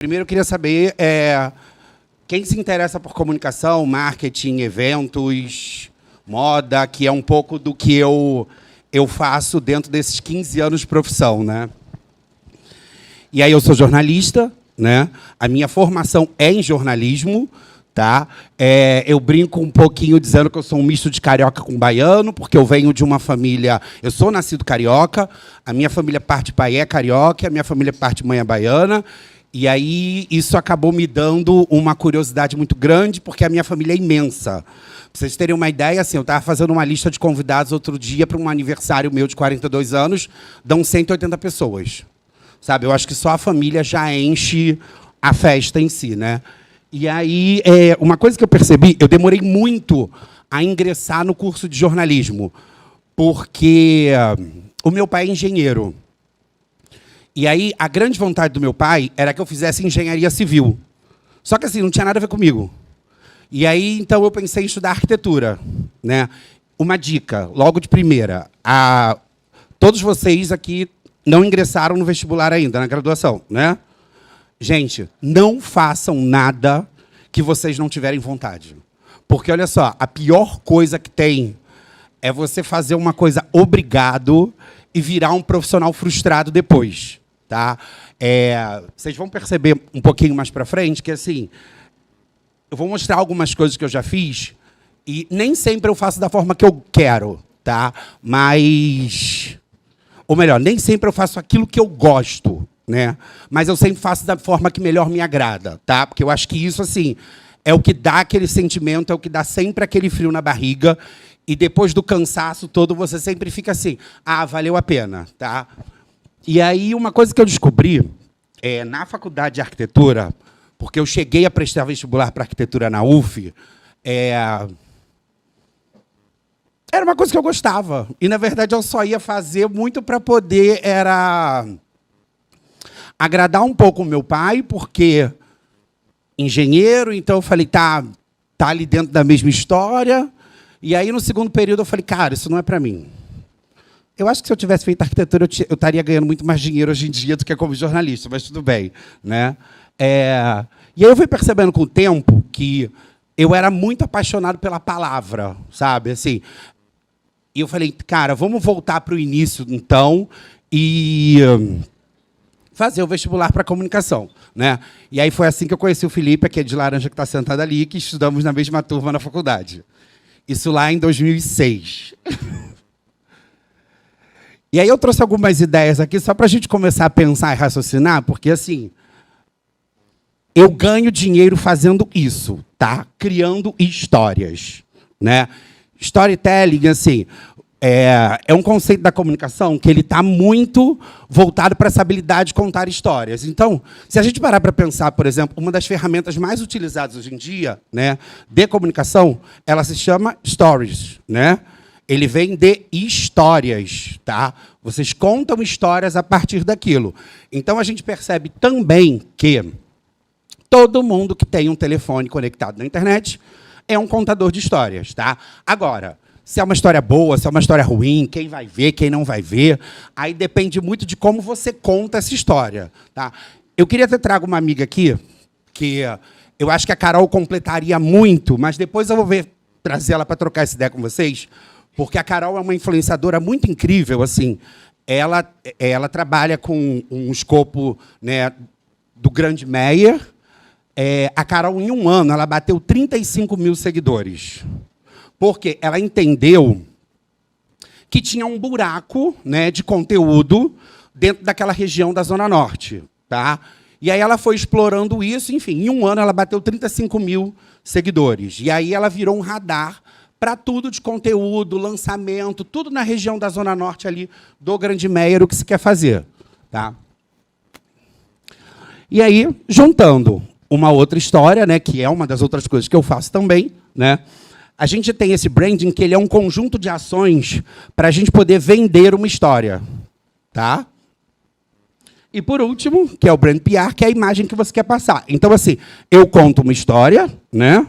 Primeiro, eu queria saber quem se interessa por comunicação, marketing, eventos, moda, que é um pouco do que eu faço dentro desses 15 anos de profissão, né? E aí eu sou jornalista, né? A minha formação é em jornalismo, tá? Eu brinco um pouquinho dizendo que eu sou um misto de carioca com baiano, porque eu venho de uma família... Eu sou nascido carioca, a minha família parte pai é carioca, a minha família parte mãe é baiana. E aí isso acabou me dando uma curiosidade muito grande, porque a minha família é imensa. Para vocês terem uma ideia, assim, eu estava fazendo uma lista de convidados outro dia para um aniversário meu de 42 anos, dão 180 pessoas. Sabe? Eu acho que só a família já enche a festa em si, né? E aí, uma coisa que eu percebi, eu demorei muito a ingressar no curso de jornalismo, porque o meu pai é engenheiro. E aí, a grande vontade do meu pai era que eu fizesse engenharia civil. Só que, assim, não tinha nada a ver comigo. E aí, então, eu pensei em estudar arquitetura, né? Uma dica, logo de primeira. Todos vocês aqui não ingressaram no vestibular ainda, na graduação, né? Gente, não façam nada que vocês não tiverem vontade. Porque, olha só, a pior coisa que tem é você fazer uma coisa obrigado e virar um profissional frustrado depois. Tá? Vocês vão perceber um pouquinho mais para frente que, assim, eu vou mostrar algumas coisas que eu já fiz e nem sempre eu faço da forma que eu quero, tá? Mas... Ou melhor, nem sempre eu faço aquilo que eu gosto, né? Mas eu sempre faço da forma que melhor me agrada, tá? Porque eu acho que isso, assim, é o que dá aquele sentimento, é o que dá sempre aquele frio na barriga e depois do cansaço todo você sempre fica assim, valeu a pena, tá? E aí, uma coisa que eu descobri, na faculdade de arquitetura, porque eu cheguei a prestar vestibular para arquitetura na UF, era uma coisa que eu gostava. E, na verdade, eu só ia fazer muito para poder agradar um pouco o meu pai, porque engenheiro, então eu falei, tá ali dentro da mesma história. E aí, no segundo período, eu falei, cara, isso não é para mim. Eu acho que se eu tivesse feito arquitetura, eu estaria ganhando muito mais dinheiro hoje em dia do que como jornalista, mas tudo bem, né? E aí eu fui percebendo com o tempo que eu era muito apaixonado pela palavra, sabe? Assim, e eu falei, cara, vamos voltar para o início, então, e fazer o vestibular para comunicação, né? E aí foi assim que eu conheci o Felipe, que é de laranja, que está sentado ali, que estudamos na mesma turma na faculdade. Isso lá em 2006. E aí eu trouxe algumas ideias aqui só para a gente começar a pensar e raciocinar, porque, assim, eu ganho dinheiro fazendo isso, tá? Criando histórias, né? Storytelling, assim, é um conceito da comunicação que ele está muito voltado para essa habilidade de contar histórias. Então, se a gente parar para pensar, por exemplo, uma das ferramentas mais utilizadas hoje em dia, né, de comunicação, ela se chama Stories, né? Ele vem de histórias, tá? Vocês contam histórias a partir daquilo. Então, a gente percebe também que todo mundo que tem um telefone conectado na internet é um contador de histórias, tá? Agora, se é uma história boa, se é uma história ruim, quem vai ver, quem não vai ver, aí depende muito de como você conta essa história, tá? Eu queria ter trago uma amiga aqui, que eu acho que a Carol completaria muito, mas depois eu vou trazer ela para trocar essa ideia com vocês, porque a Carol é uma influenciadora muito incrível, assim. Ela trabalha com um escopo, né, do grande Meyer. A Carol, em um ano, ela bateu 35 mil seguidores. Porque ela entendeu que tinha um buraco, né, de conteúdo dentro daquela região da Zona Norte. Tá? E aí ela foi explorando isso, enfim, em um ano ela bateu 35 mil seguidores. E aí ela virou um radar para tudo de conteúdo, lançamento, tudo na região da Zona Norte ali do Grande Meyer, o que se quer fazer. Tá? E aí, juntando uma outra história, né, que é uma das outras coisas que eu faço também, né, a gente tem esse branding, que ele é um conjunto de ações para a gente poder vender uma história. Tá? E, por último, que é o brand PR, que é a imagem que você quer passar. Então, assim, eu conto uma história, né?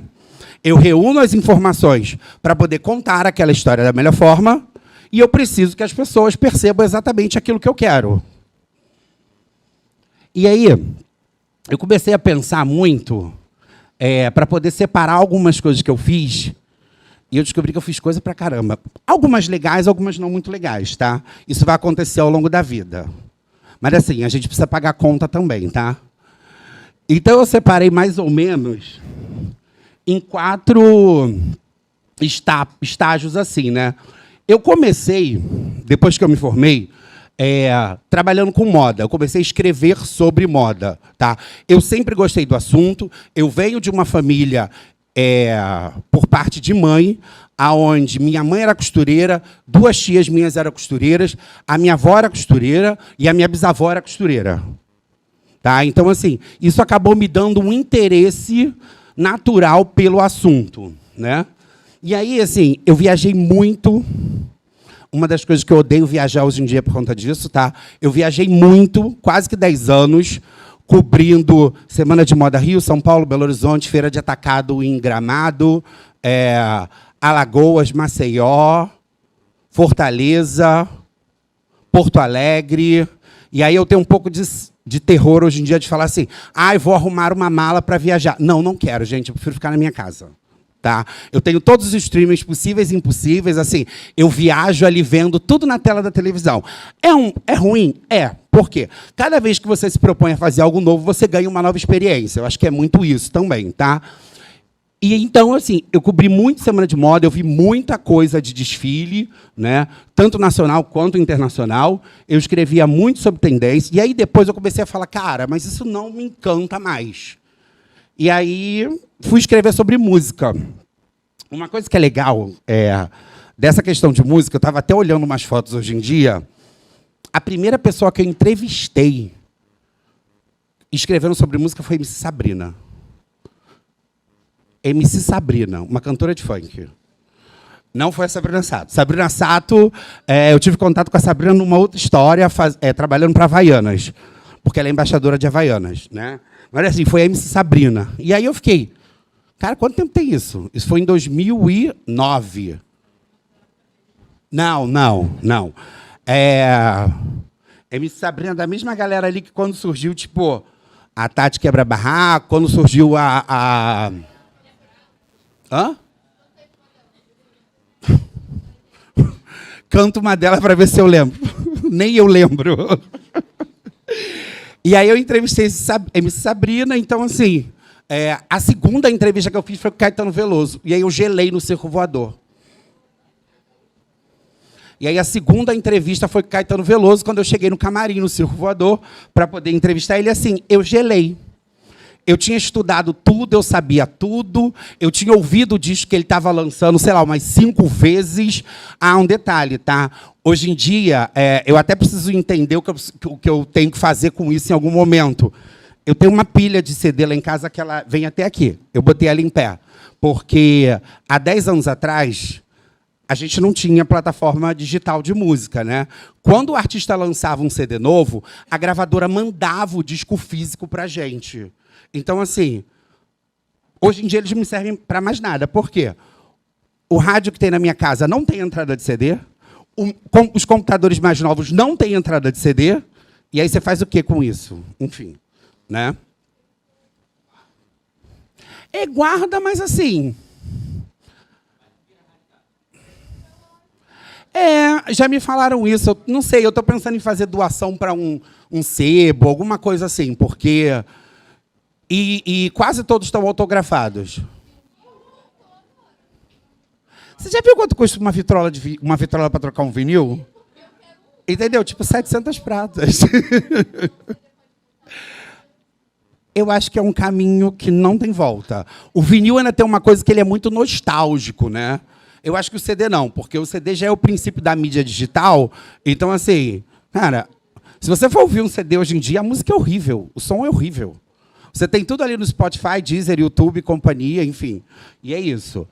Eu reúno as informações para poder contar aquela história da melhor forma e eu preciso que as pessoas percebam exatamente aquilo que eu quero. E aí, eu comecei a pensar muito para poder separar algumas coisas que eu fiz, e eu descobri que eu fiz coisa pra caramba. Algumas legais, algumas não muito legais, tá? Isso vai acontecer ao longo da vida. Mas, assim, a gente precisa pagar a conta também, tá? Então, eu separei mais ou menos em 4 estágios, assim, né? Eu comecei, depois que eu me formei, trabalhando com moda. Eu comecei a escrever sobre moda, tá? Eu sempre gostei do assunto. Eu venho de uma família, por parte de mãe, aonde minha mãe era costureira, 2 tias minhas eram costureiras, a minha avó era costureira e a minha bisavó era costureira. Tá? Então, assim, isso acabou me dando um interesse natural pelo assunto, né? E aí, assim, eu viajei muito. Uma das coisas que eu odeio viajar hoje em dia por conta disso, tá? Eu viajei muito, quase que 10 anos, cobrindo Semana de Moda Rio, São Paulo, Belo Horizonte, Feira de Atacado em Gramado, Alagoas, Maceió, Fortaleza, Porto Alegre. E aí eu tenho um pouco de terror hoje em dia de falar assim, eu vou arrumar uma mala para viajar. Não, não quero, gente, eu prefiro ficar na minha casa. Tá? Eu tenho todos os streamings possíveis e impossíveis, assim, eu viajo ali vendo tudo na tela da televisão. É ruim? É. Por quê? Cada vez que você se propõe a fazer algo novo, você ganha uma nova experiência. Eu acho que é muito isso também, tá? E então, assim, eu cobri muito Semana de Moda, eu vi muita coisa de desfile, né? Tanto nacional quanto internacional. Eu escrevia muito sobre tendência. E aí depois eu comecei a falar, cara, mas isso não me encanta mais. E aí fui escrever sobre música. Uma coisa que é legal dessa questão de música, eu estava até olhando umas fotos hoje em dia, a primeira pessoa que eu entrevistei escrevendo sobre música foi MC Sabrina. MC Sabrina, uma cantora de funk. Não foi a Sabrina Sato. Sabrina Sato, eu tive contato com a Sabrina numa outra história, trabalhando para Havaianas, porque ela é embaixadora de Havaianas, né? Mas, assim, foi a MC Sabrina. E aí eu fiquei, cara, quanto tempo tem isso? Isso foi em 2009. Não. MC Sabrina, da mesma galera ali que quando surgiu, tipo, a Tati Quebra-Barraco, quando surgiu Hã? Canto uma dela para ver se eu lembro. Nem eu lembro. E aí eu entrevistei MC Sabrina, então, assim, a segunda entrevista que eu fiz foi com Caetano Veloso. E aí eu gelei no Circo Voador. E aí a segunda entrevista foi com Caetano Veloso, quando eu cheguei no camarim, no Circo Voador, para poder entrevistar ele, assim, eu gelei. Eu tinha estudado tudo, eu sabia tudo, eu tinha ouvido o disco que ele estava lançando, sei lá, umas 5 vezes. Um detalhe, tá? Hoje em dia, eu até preciso entender o que eu tenho que fazer com isso em algum momento. Eu tenho uma pilha de CD lá em casa que ela vem até aqui. Eu botei ela em pé. Porque há 10 anos atrás, a gente não tinha plataforma digital de música, né? Quando o artista lançava um CD novo, a gravadora mandava o disco físico para a gente. Então, assim, hoje em dia eles não me servem para mais nada. Por quê? O rádio que tem na minha casa não tem entrada de CD, os computadores mais novos não têm entrada de CD, e aí você faz o quê com isso? Enfim, né? Guarda, mas assim... já me falaram isso. Eu não sei, eu estou pensando em fazer doação para um sebo, alguma coisa assim, porque... E quase todos estão autografados. Você já viu quanto custa uma vitrola para trocar um vinil? Entendeu? Tipo, 700 pratas. Eu acho que é um caminho que não tem volta. O vinil ainda tem uma coisa que ele é muito nostálgico, né? Eu acho que o CD não, porque o CD já é o princípio da mídia digital. Então, assim, cara, se você for ouvir um CD hoje em dia, a música é horrível, o som é horrível. Você tem tudo ali no Spotify, Deezer, YouTube, companhia, enfim. E é isso.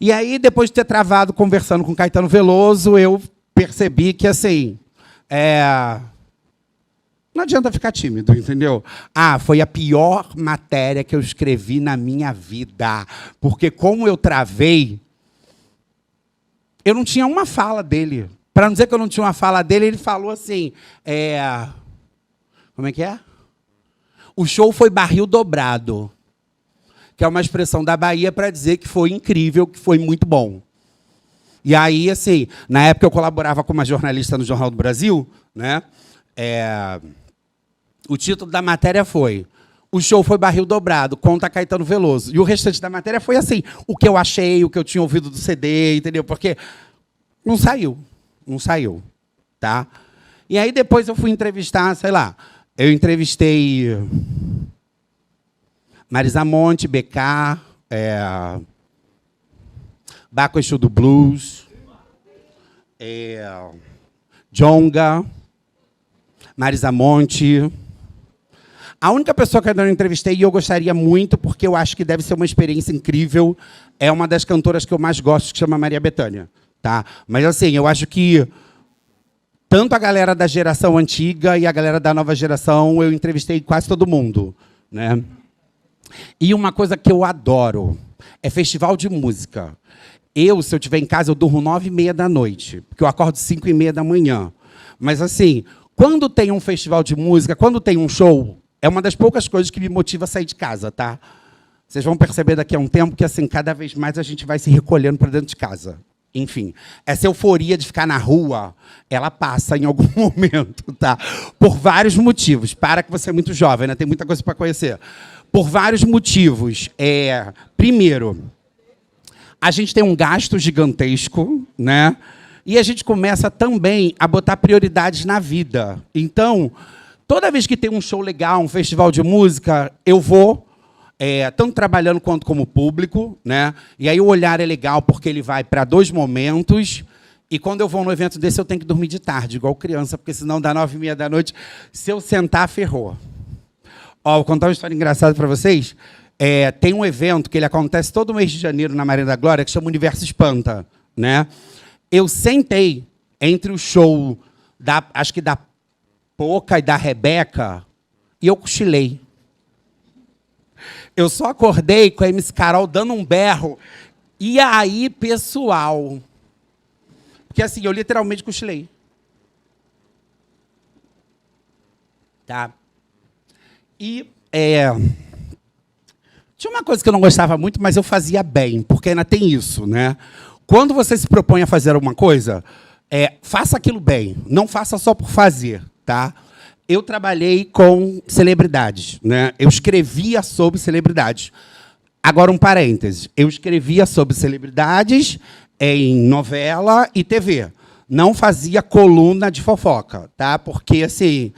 E aí, depois de ter travado conversando com Caetano Veloso, eu percebi que, assim, não adianta ficar tímido, entendeu? Foi a pior matéria que eu escrevi na minha vida. Porque, como eu travei, eu não tinha uma fala dele. Para não dizer que eu não tinha uma fala dele, ele falou assim... Como é que é? O show foi barril dobrado, que é uma expressão da Bahia para dizer que foi incrível, que foi muito bom. E aí, assim, na época eu colaborava como jornalista no Jornal do Brasil, né? O título da matéria foi "O show foi barril dobrado, conta Caetano Veloso". E o restante da matéria foi assim, o que eu achei, o que eu tinha ouvido do CD, entendeu? Porque não saiu, tá? E aí depois eu fui entrevistar, sei lá, eu entrevistei Marisa Monte, BK, Baco Exu do Blues, Djonga, Marisa Monte. A única pessoa que eu não entrevistei, e eu gostaria muito, porque eu acho que deve ser uma experiência incrível, é uma das cantoras que eu mais gosto, que chama Maria Bethânia. Tá? Mas, assim, eu acho que tanto a galera da geração antiga e a galera da nova geração, eu entrevistei quase todo mundo, né? E uma coisa que eu adoro é festival de música. Se eu estiver em casa, eu durmo 9h30 da noite, porque eu acordo 5h30 da manhã. Mas, assim, quando tem um festival de música, quando tem um show, é uma das poucas coisas que me motiva a sair de casa, tá? Vocês vão perceber daqui a um tempo que, assim, cada vez mais a gente vai se recolhendo para dentro de casa. Enfim, essa euforia de ficar na rua, ela passa em algum momento, tá? Por vários motivos. Para que você é muito jovem, né? Tem muita coisa para conhecer. Por vários motivos. Primeiro, a gente tem um gasto gigantesco, né? E a gente começa também a botar prioridades na vida. Então, toda vez que tem um show legal, um festival de música, eu vou, tanto trabalhando quanto como público, né? E aí o olhar é legal porque ele vai para 2 momentos. E quando eu vou no evento desse, eu tenho que dormir de tarde, igual criança, porque senão dá 9h30 da noite. Se eu sentar, ferrou. Ó, vou contar uma história engraçada para vocês. Tem um evento que ele acontece todo mês de janeiro na Marina da Glória, que chama Universo Espanta, né? Eu sentei entre o show, acho que da Poca e da Rebeca, e eu cochilei. Eu só acordei com a MC Carol dando um berro. E aí, pessoal... Porque, assim, eu literalmente cochilei. Tá? E tinha uma coisa que eu não gostava muito, mas eu fazia bem, porque ainda tem isso, né? Quando você se propõe a fazer alguma coisa, faça aquilo bem. Não faça só por fazer, tá? Eu trabalhei com celebridades, né? Eu escrevia sobre celebridades. Agora, um parêntese. Eu escrevia sobre celebridades em novela e TV. Não fazia coluna de fofoca, tá? Porque, assim,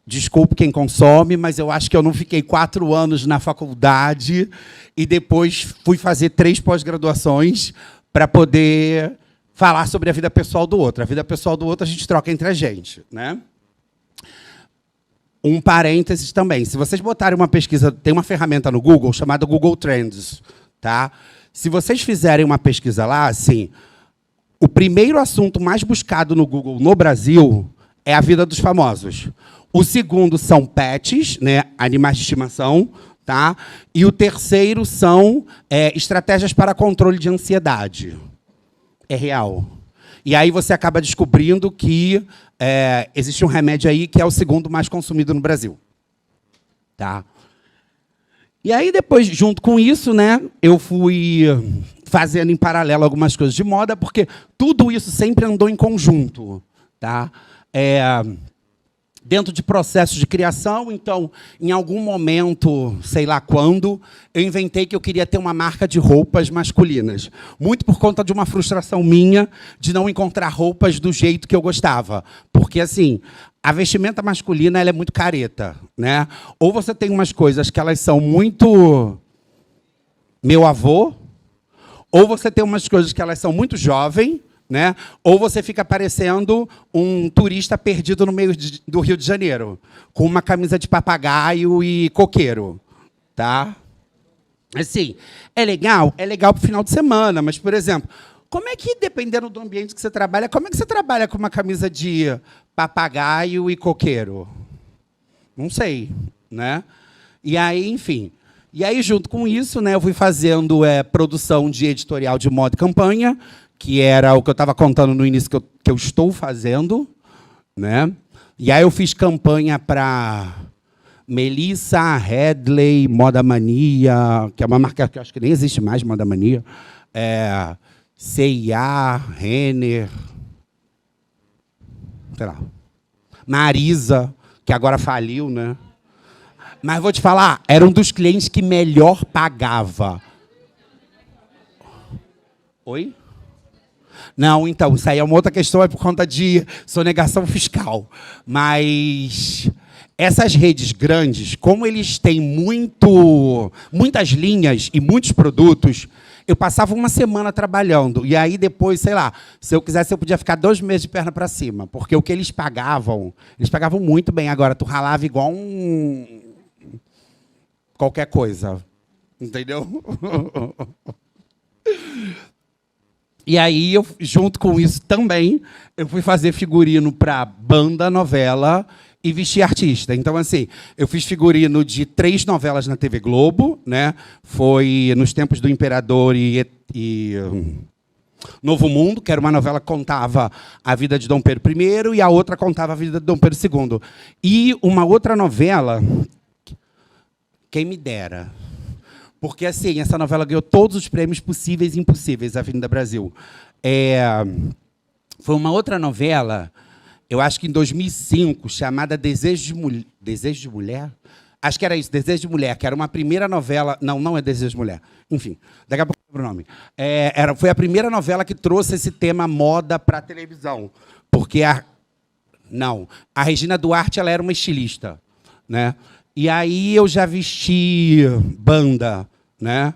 desculpe quem consome, mas eu acho que eu não fiquei 4 anos na faculdade e depois fui fazer 3 pós-graduações para poder falar sobre a vida pessoal do outro. A vida pessoal do outro a gente troca entre a gente, né? Um parênteses também. Se vocês botarem uma pesquisa, tem uma ferramenta no Google chamada Google Trends, tá? Se vocês fizerem uma pesquisa lá, assim, o primeiro assunto mais buscado no Google no Brasil é a vida dos famosos. O segundo são pets, né, animais de estimação, tá? E o terceiro são estratégias para controle de ansiedade. É real. E aí você acaba descobrindo que existe um remédio aí que é o segundo mais consumido no Brasil. Tá? E aí, depois, junto com isso, né, eu fui fazendo em paralelo algumas coisas de moda, porque tudo isso sempre andou em conjunto. Tá? Dentro de processos de criação, então, em algum momento, sei lá quando, eu inventei que eu queria ter uma marca de roupas masculinas. Muito por conta de uma frustração minha de não encontrar roupas do jeito que eu gostava. Porque, assim, a vestimenta masculina ela é muito careta, né? Ou você tem umas coisas que elas são muito meu avô, ou você tem umas coisas que elas são muito jovem, né? Ou você fica parecendo um turista perdido no meio do Rio de Janeiro, com uma camisa de papagaio e coqueiro. Tá? Assim, é legal para o final de semana, mas, por exemplo, como é que, dependendo do ambiente que você trabalha, como é que você trabalha com uma camisa de papagaio e coqueiro? Não sei. Né? E aí, enfim... E aí, junto com isso, né, eu fui fazendo produção de editorial de moda e campanha, que era o que eu estava contando no início que eu estou fazendo. Né? E aí eu fiz campanha para Melissa, Headley, Moda Mania, que é uma marca que eu acho que nem existe mais, Moda Mania. C&A, Renner, sei lá. Marisa, que agora faliu, né? Mas vou te falar, era um dos clientes que melhor pagava. Oi? Não, então, isso aí é uma outra questão, é por conta de sonegação fiscal. Mas essas redes grandes, como eles têm muitas linhas e muitos produtos, eu passava uma semana trabalhando. E aí depois, sei lá, se eu quisesse, eu podia ficar 2 meses de perna para cima. Porque o que eles pagavam muito bem. Agora, tu ralava igual qualquer coisa. Entendeu? E aí, junto com isso também, eu fui fazer figurino para banda, novela e vestir artista. Então, assim, eu fiz figurino de 3 novelas na TV Globo, né? Foi nos tempos do Imperador e Novo Mundo, que era uma novela que contava a vida de Dom Pedro I, e a outra contava a vida de Dom Pedro II. E uma outra novela, quem me dera. Porque, assim, essa novela ganhou todos os prêmios possíveis e impossíveis, Avenida Brasil. Foi uma outra novela, eu acho que em 2005, chamada Desejo de Mulher? Acho que era isso, Desejo de Mulher, que era uma primeira novela... Não, não é Desejo de Mulher. Enfim, daqui a pouco eu lembro o nome. Foi a primeira novela que trouxe esse tema moda para a televisão. Porque a Regina Duarte, ela era uma estilista, né? E aí eu já vesti banda, né?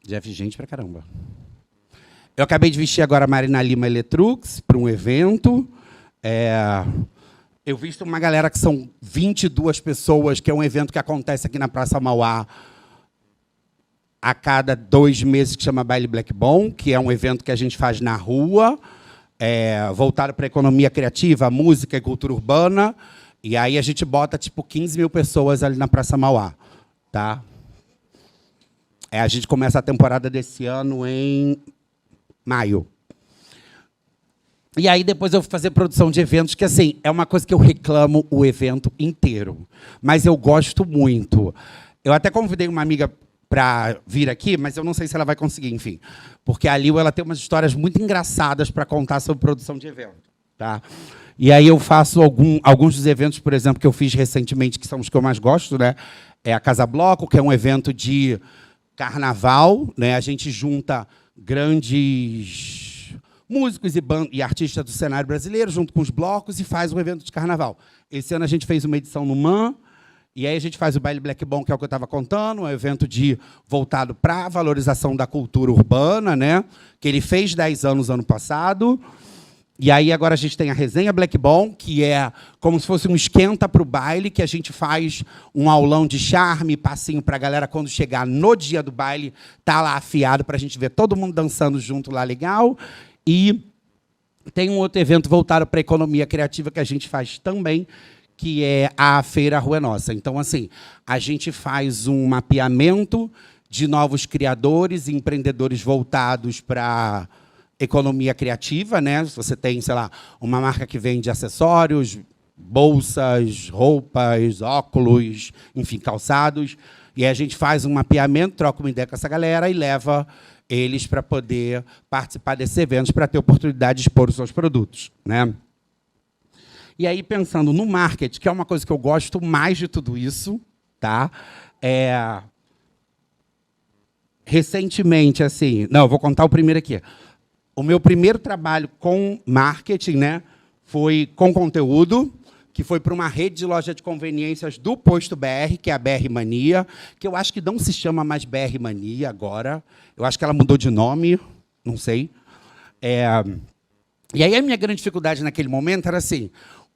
Já vi gente pra caramba. Eu acabei de vestir agora a Marina Lima Eletrux para um evento. Eu visto uma galera que são 22 pessoas, que é um evento que acontece aqui na Praça Mauá a cada 2 meses, que chama Baile Black Bomb, que é um evento que a gente faz na rua, voltado para a economia criativa, música e cultura urbana. E aí a gente bota tipo 15 mil pessoas ali na Praça Mauá. Tá? A gente começa a temporada desse ano em maio. E aí depois eu vou fazer produção de eventos, que assim, é uma coisa que eu reclamo o evento inteiro. Mas eu gosto muito. Eu até convidei uma amiga para vir aqui, mas eu não sei se ela vai conseguir, enfim. Porque a Lil, ela tem umas histórias muito engraçadas para contar sobre produção de evento. Tá? E aí eu faço alguns dos eventos, por exemplo, que eu fiz recentemente, que são os que eu mais gosto, né? É a Casa Bloco, que é um evento de carnaval, né? A gente junta grandes músicos e artistas do cenário brasileiro, junto com os blocos, e faz um evento de carnaval. Esse ano a gente fez uma edição no MAN, e aí a gente faz o Baile Black Bomb, que é o que eu estava contando, um evento voltado para a valorização da cultura urbana, né? Que ele fez 10 anos ano passado. E aí agora a gente tem a Resenha Black Bomb, que é como se fosse um esquenta para o baile, que a gente faz um aulão de charme, passinho para a galera, quando chegar no dia do baile, tá lá afiado para a gente ver todo mundo dançando junto lá, legal. E tem um outro evento voltado para a economia criativa que a gente faz também, que é a Feira Rua Nossa. Então, assim, a gente faz um mapeamento de novos criadores e empreendedores voltados para economia criativa, né? Você tem, sei lá, uma marca que vende acessórios, bolsas, roupas, óculos, enfim, calçados, e aí a gente faz um mapeamento, troca uma ideia com essa galera e leva eles para poder participar desses eventos, para ter oportunidade de expor os seus produtos, né? E aí, pensando no marketing, que é uma coisa que eu gosto mais de tudo isso, tá? Recentemente, assim... Não, eu vou contar o primeiro aqui. O meu primeiro trabalho com marketing, né, foi com conteúdo, que foi para uma rede de loja de conveniências do Posto BR, que é a BR Mania, que eu acho que não se chama mais BR Mania agora. Eu acho que ela mudou de nome, não sei. E aí a minha grande dificuldade naquele momento era assim,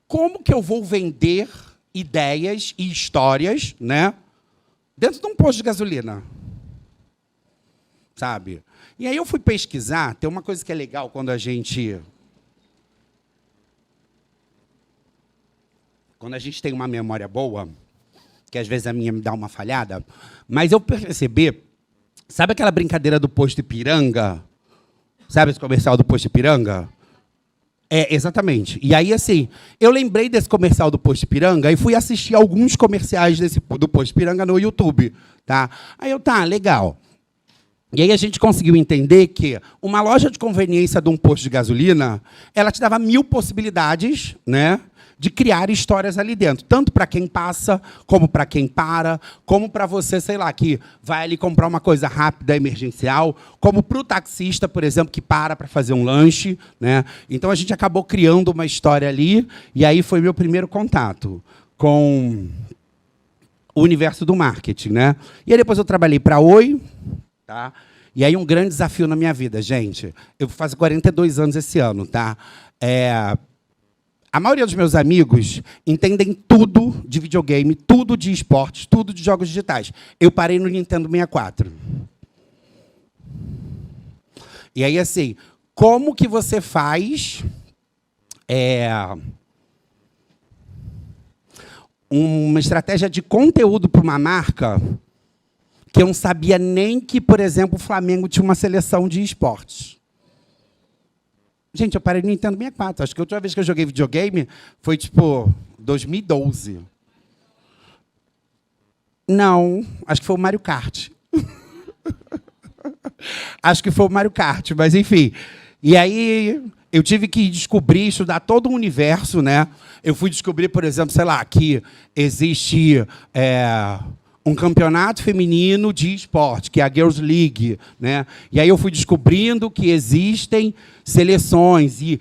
como que eu vou vender ideias e histórias, né, dentro de um posto de gasolina? Sabe? E aí eu fui pesquisar, tem uma coisa que é legal quando a gente tem uma memória boa, que às vezes a minha me dá uma falhada, mas eu percebi, sabe aquela brincadeira do posto Ipiranga? Sabe esse comercial do posto Ipiranga? Exatamente. E aí, assim, eu lembrei desse comercial do Posto Ipiranga e fui assistir alguns comerciais do Posto Ipiranga no YouTube. Tá? Aí eu, tá, legal. E aí a gente conseguiu entender que uma loja de conveniência de um posto de gasolina, ela te dava 1000 possibilidades, né, de criar histórias ali dentro. Tanto para quem passa, como para quem para, como para você, sei lá, que vai ali comprar uma coisa rápida, emergencial, como para o taxista, por exemplo, que para fazer um lanche. Né? Então, a gente acabou criando uma história ali, e aí foi meu primeiro contato com o universo do marketing. Né? E aí depois eu trabalhei para a Oi. Tá? E aí um grande desafio na minha vida, gente. Eu faço 42 anos esse ano. Tá? A maioria dos meus amigos entendem tudo de videogame, tudo de esportes, tudo de jogos digitais. Eu parei no Nintendo 64. E aí, assim, como que você faz uma estratégia de conteúdo para uma marca que eu não sabia nem que, por exemplo, o Flamengo tinha uma seleção de esportes? Gente, eu parei no Nintendo 64. Acho que a última vez que eu joguei videogame foi, tipo, 2012. Não, acho que foi o Mario Kart. Acho que foi o Mario Kart, mas, enfim. E aí, eu tive que descobrir, estudar todo o universo. Né? Eu fui descobrir, por exemplo, sei lá, que existe um campeonato feminino de esporte, que é a Girls League. Né? E aí eu fui descobrindo que existem seleções. E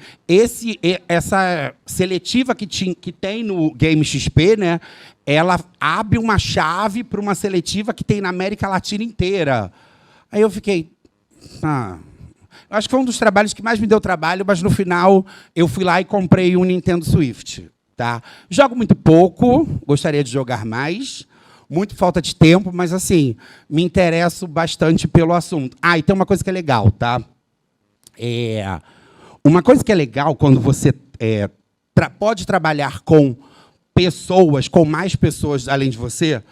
essa seletiva que tem no Game XP, né, ela abre uma chave para uma seletiva que tem na América Latina inteira. Aí eu fiquei... acho que foi um dos trabalhos que mais me deu trabalho, mas, no final, eu fui lá e comprei um Nintendo Switch. Tá? Jogo muito pouco, gostaria de jogar mais. Muito falta de tempo, mas, assim, me interesso bastante pelo assunto. E tem uma coisa que é legal, tá? Uma coisa que é legal quando você pode trabalhar com pessoas, com mais pessoas além de você,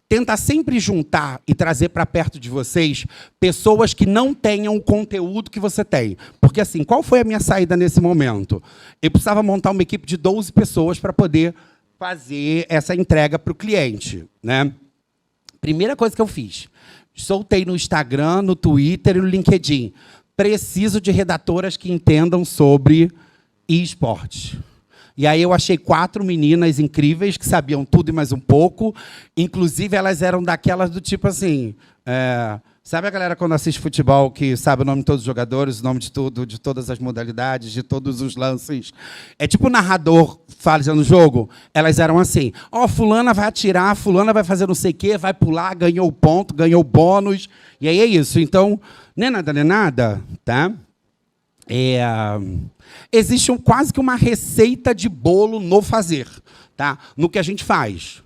tenta sempre juntar e trazer para perto de vocês pessoas que não tenham o conteúdo que você tem. Porque, assim, qual foi a minha saída nesse momento? Eu precisava montar uma equipe de 12 pessoas para poder fazer essa entrega para o cliente. Né? Primeira coisa que eu fiz, soltei no Instagram, no Twitter e no LinkedIn. Preciso de redatoras que entendam sobre esportes. E aí eu achei 4 meninas incríveis que sabiam tudo e mais um pouco. Inclusive, elas eram daquelas do tipo assim... sabe a galera quando assiste futebol que sabe o nome de todos os jogadores, o nome de tudo, de todas as modalidades, de todos os lances? É tipo o narrador fazendo o jogo. Elas eram assim, fulana vai atirar, fulana vai fazer não sei o quê, vai pular, ganhou o ponto, ganhou o bônus. E aí é isso. Então, não é nada, tá? Existe quase que uma receita de bolo no fazer, tá? No que a gente faz.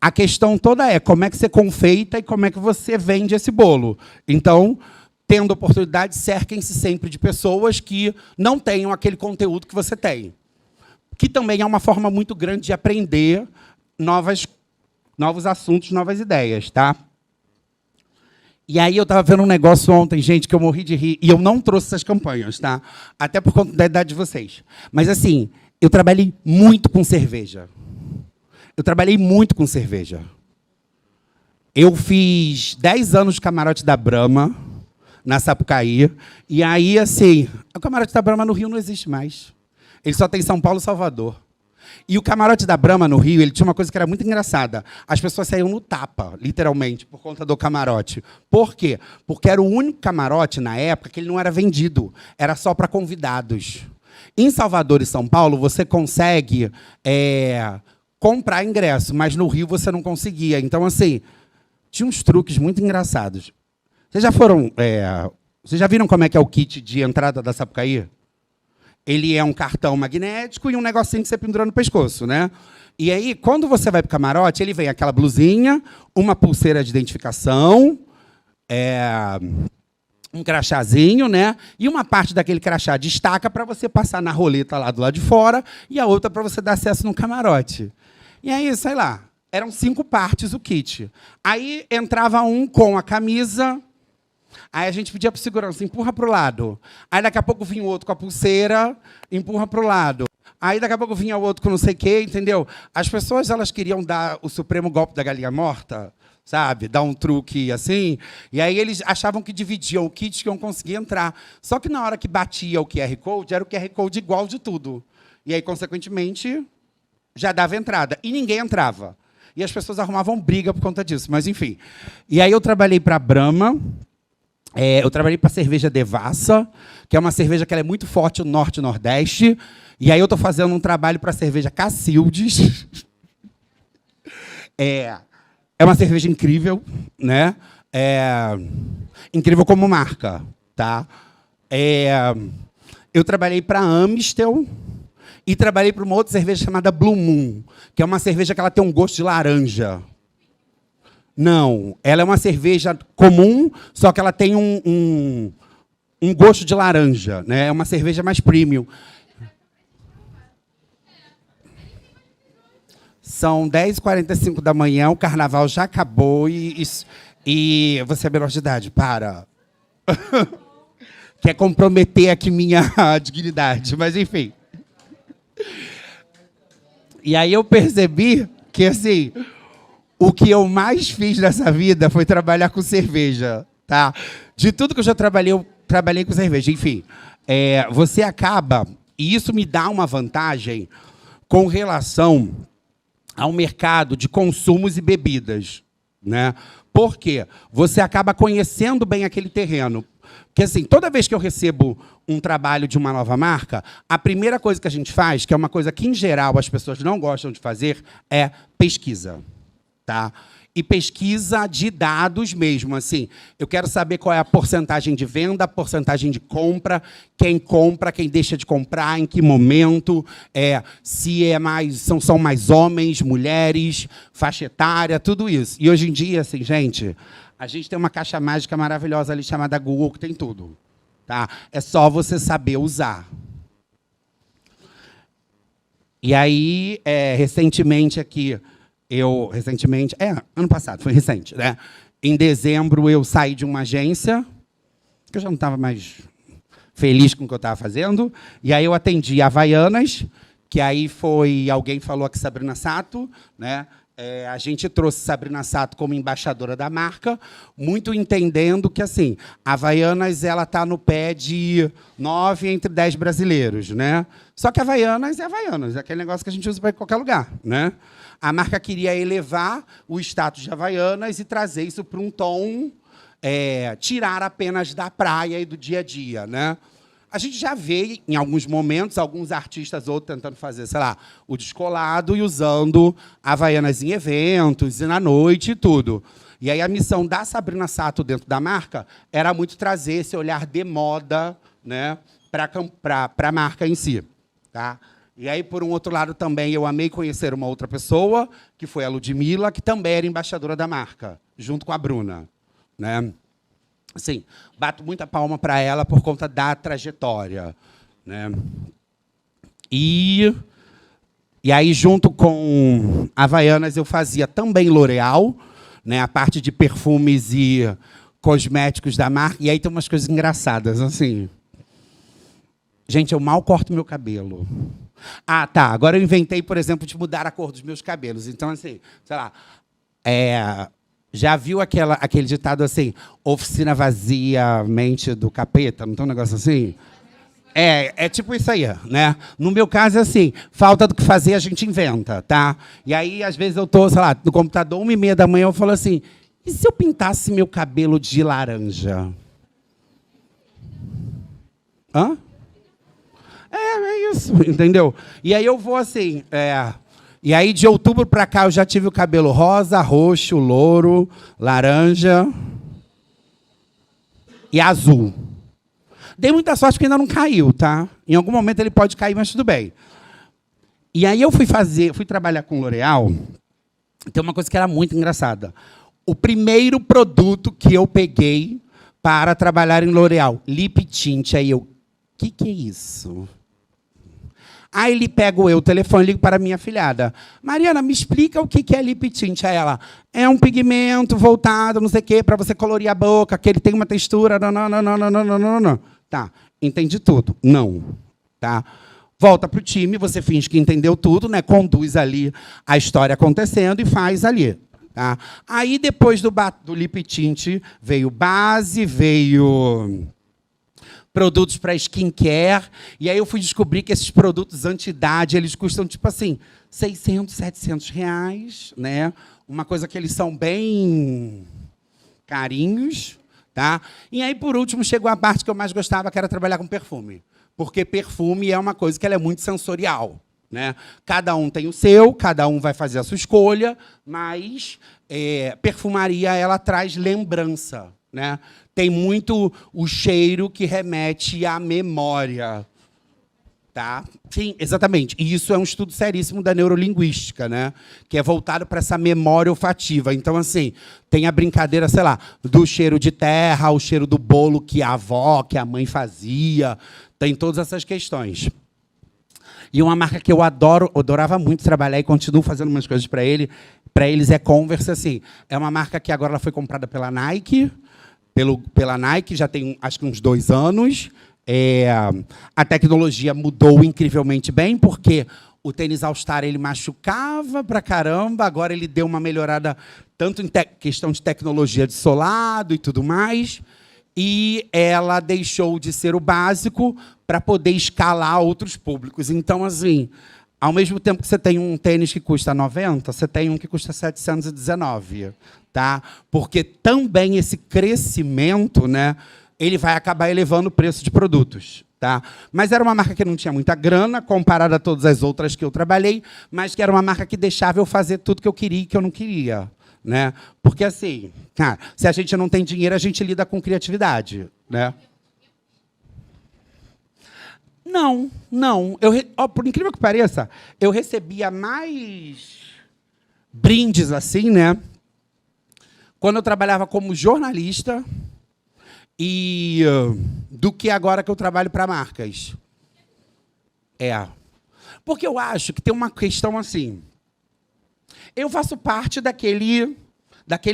A questão toda é como é que você confeita e como é que você vende esse bolo. Então, tendo oportunidade, cerquem-se sempre de pessoas que não tenham aquele conteúdo que você tem. Que também é uma forma muito grande de aprender novos assuntos, novas ideias. Tá? E aí eu estava vendo um negócio ontem, gente, que eu morri de rir, e eu não trouxe essas campanhas, tá? Até por conta da idade de vocês. Mas, assim, eu trabalhei muito com cerveja. Eu fiz 10 anos de camarote da Brahma, na Sapucaí, e aí, assim, o camarote da Brahma no Rio não existe mais. Ele só tem São Paulo e Salvador. E o camarote da Brahma no Rio, ele tinha uma coisa que era muito engraçada. As pessoas saíam no tapa, literalmente, por conta do camarote. Por quê? Porque era o único camarote, na época, que ele não era vendido. Era só para convidados. Em Salvador e São Paulo, você consegue comprar ingresso, mas no Rio você não conseguia. Então, assim, tinha uns truques muito engraçados. Vocês já viram como é que é o kit de entrada da Sapucaí? Ele é um cartão magnético e um negocinho que você pendura no pescoço, né? E aí, quando você vai para o camarote, ele vem aquela blusinha, uma pulseira de identificação, um crachazinho, né? E uma parte daquele crachá destaca para você passar na roleta lá do lado de fora e a outra para você dar acesso no camarote. E aí, sei lá, eram 5 partes o kit. Aí entrava um com a camisa, Aí a gente pedia para o segurança, empurra para o lado. Aí daqui a pouco vinha o outro com a pulseira, empurra para o lado. Aí daqui a pouco vinha o outro com não sei o quê, entendeu? As pessoas elas queriam dar o supremo golpe da galinha morta, sabe? Dar um truque assim. E aí eles achavam que dividiam o kit que iam conseguir entrar. Só que na hora que batia o QR Code, era o QR Code igual de tudo. E aí, consequentemente, já dava entrada. E ninguém entrava. E as pessoas arrumavam briga por conta disso. Mas, enfim. E aí eu trabalhei para a Brahma. Eu trabalhei para a cerveja Devassa, que é uma cerveja que ela é muito forte no Norte e Nordeste. E aí eu estou fazendo um trabalho para a cerveja Cacildes. É uma cerveja incrível, né? Incrível como marca, tá? Eu trabalhei para a Amstel e trabalhei para uma outra cerveja chamada Blue Moon, que é uma cerveja que ela tem um gosto de laranja. Não, ela é uma cerveja comum, só que ela tem um gosto de laranja, né? É uma cerveja mais premium. São 10h45 da manhã, o carnaval já acabou e você é menor de idade, para. Quer comprometer aqui minha dignidade, mas enfim. E aí eu percebi que, assim, o que eu mais fiz nessa vida foi trabalhar com cerveja, tá? De tudo que eu já trabalhei, eu trabalhei com cerveja. Enfim, você acaba... E isso me dá uma vantagem com relação ao mercado de consumos e bebidas, né? Por quê? Você acaba conhecendo bem aquele terreno. Porque, assim, toda vez que eu recebo um trabalho de uma nova marca, a primeira coisa que a gente faz, que é uma coisa que, em geral, as pessoas não gostam de fazer, é pesquisa. Tá? E pesquisa de dados mesmo. Assim, eu quero saber qual é a porcentagem de venda, a porcentagem de compra, quem deixa de comprar, em que momento, se são mais homens, mulheres, faixa etária, tudo isso. E hoje em dia, assim, gente, a gente tem uma caixa mágica maravilhosa ali chamada Google, que tem tudo. Tá? É só você saber usar. E aí, recentemente aqui, ano passado, foi recente, né? Em dezembro, eu saí de uma agência, que eu já não estava mais feliz com o que eu estava fazendo, e aí eu atendi a Havaianas, que aí alguém falou aqui, Sabrina Sato, né? A gente trouxe Sabrina Sato como embaixadora da marca, muito entendendo que, assim, a Havaianas está no pé de 9 entre 10 brasileiros, né? Só que a Havaianas é Havaianas, é aquele negócio que a gente usa para ir em qualquer lugar, né? A marca queria elevar o status de Havaianas e trazer isso para um tom, tirar apenas da praia e do dia a dia, né? A gente já vê, em alguns momentos, alguns artistas outros tentando fazer, sei lá, o descolado e usando Havaianas em eventos e na noite e tudo. E aí a missão da Sabrina Sato dentro da marca era muito trazer esse olhar de moda, né, para a marca em si. Tá? E aí, por um outro lado, também eu amei conhecer uma outra pessoa, que foi a Ludmilla, que também era embaixadora da marca, junto com a Bruna. Né? Assim, bato muita palma para ela por conta da trajetória. Né? E aí, junto com a Havaianas, eu fazia também L'Oréal, né, a parte de perfumes e cosméticos da marca. E aí tem umas coisas engraçadas, assim. Gente, eu mal corto meu cabelo. Ah, tá. Agora eu inventei, por exemplo, de mudar a cor dos meus cabelos. Então, assim, sei lá... Já viu aquele ditado assim, oficina vazia, mente do capeta? Não tem um negócio assim? É tipo isso aí, né? No meu caso, é assim, falta do que fazer, a gente inventa, tá? E aí, às vezes, eu estou, sei lá, no computador, 1h30 da manhã, eu falo assim, e se eu pintasse meu cabelo de laranja? Hã? É isso, entendeu? E aí eu vou assim... E aí, de outubro para cá, eu já tive o cabelo rosa, roxo, louro, laranja e azul. Dei muita sorte que ainda não caiu, tá? Em algum momento ele pode cair, mas tudo bem. E aí eu fui trabalhar com L'Oréal. Tem uma coisa que era muito engraçada. O primeiro produto que eu peguei para trabalhar em L'Oréal, lip tint. Aí eu, o que é isso? Aí ele pega o telefone e liga para a minha afilhada. Mariana, me explica o que é lip tint. Aí ela, é um pigmento voltado, não sei o quê, para você colorir a boca, que ele tem uma textura... Não. Tá, entendi tudo. Não. Tá? Volta para o time, você finge que entendeu tudo, né? Conduz ali a história acontecendo e faz ali. Tá? Aí, depois do lip tint, veio base, veio produtos para skincare, e aí eu fui descobrir que esses produtos anti-idade, eles custam, tipo assim, 600, 700 reais, né? Uma coisa que eles são bem carinhos. Tá? E aí, por último, chegou a parte que eu mais gostava, que era trabalhar com perfume. Porque perfume é uma coisa que ela é muito sensorial. Né? Cada um tem o seu, cada um vai fazer a sua escolha, mas perfumaria ela traz lembrança. Né? Tem muito o cheiro que remete à memória. Tá? Sim, exatamente. E isso é um estudo seríssimo da neurolinguística, né? Que é voltado para essa memória olfativa. Então, assim, tem a brincadeira, sei lá, do cheiro de terra, o cheiro do bolo que a avó, que a mãe fazia. Tem todas essas questões. E uma marca que eu adorava muito trabalhar e continuo fazendo umas coisas para eles é Converse. Assim, é uma marca que agora ela foi comprada pela Nike, pela Nike, já tem acho que uns 2 anos. A tecnologia mudou incrivelmente bem, porque o tênis All-Star ele machucava pra caramba, agora ele deu uma melhorada tanto em questão de tecnologia de solado e tudo mais, e ela deixou de ser o básico para poder escalar outros públicos. Então, assim, ao mesmo tempo que você tem um tênis que custa 90, você tem um que custa 719, tá? Porque também esse crescimento, né, ele vai acabar elevando o preço de produtos. Tá? Mas era uma marca que não tinha muita grana, comparada a todas as outras que eu trabalhei, mas que era uma marca que deixava eu fazer tudo que eu queria e que eu não queria. Né? Porque, assim, cara, se a gente não tem dinheiro, a gente lida com criatividade. Né? Não. Por incrível que pareça, eu recebia mais brindes assim, né? Quando eu trabalhava como jornalista do que agora que eu trabalho para marcas. Porque eu acho que tem uma questão assim. Eu faço parte daquele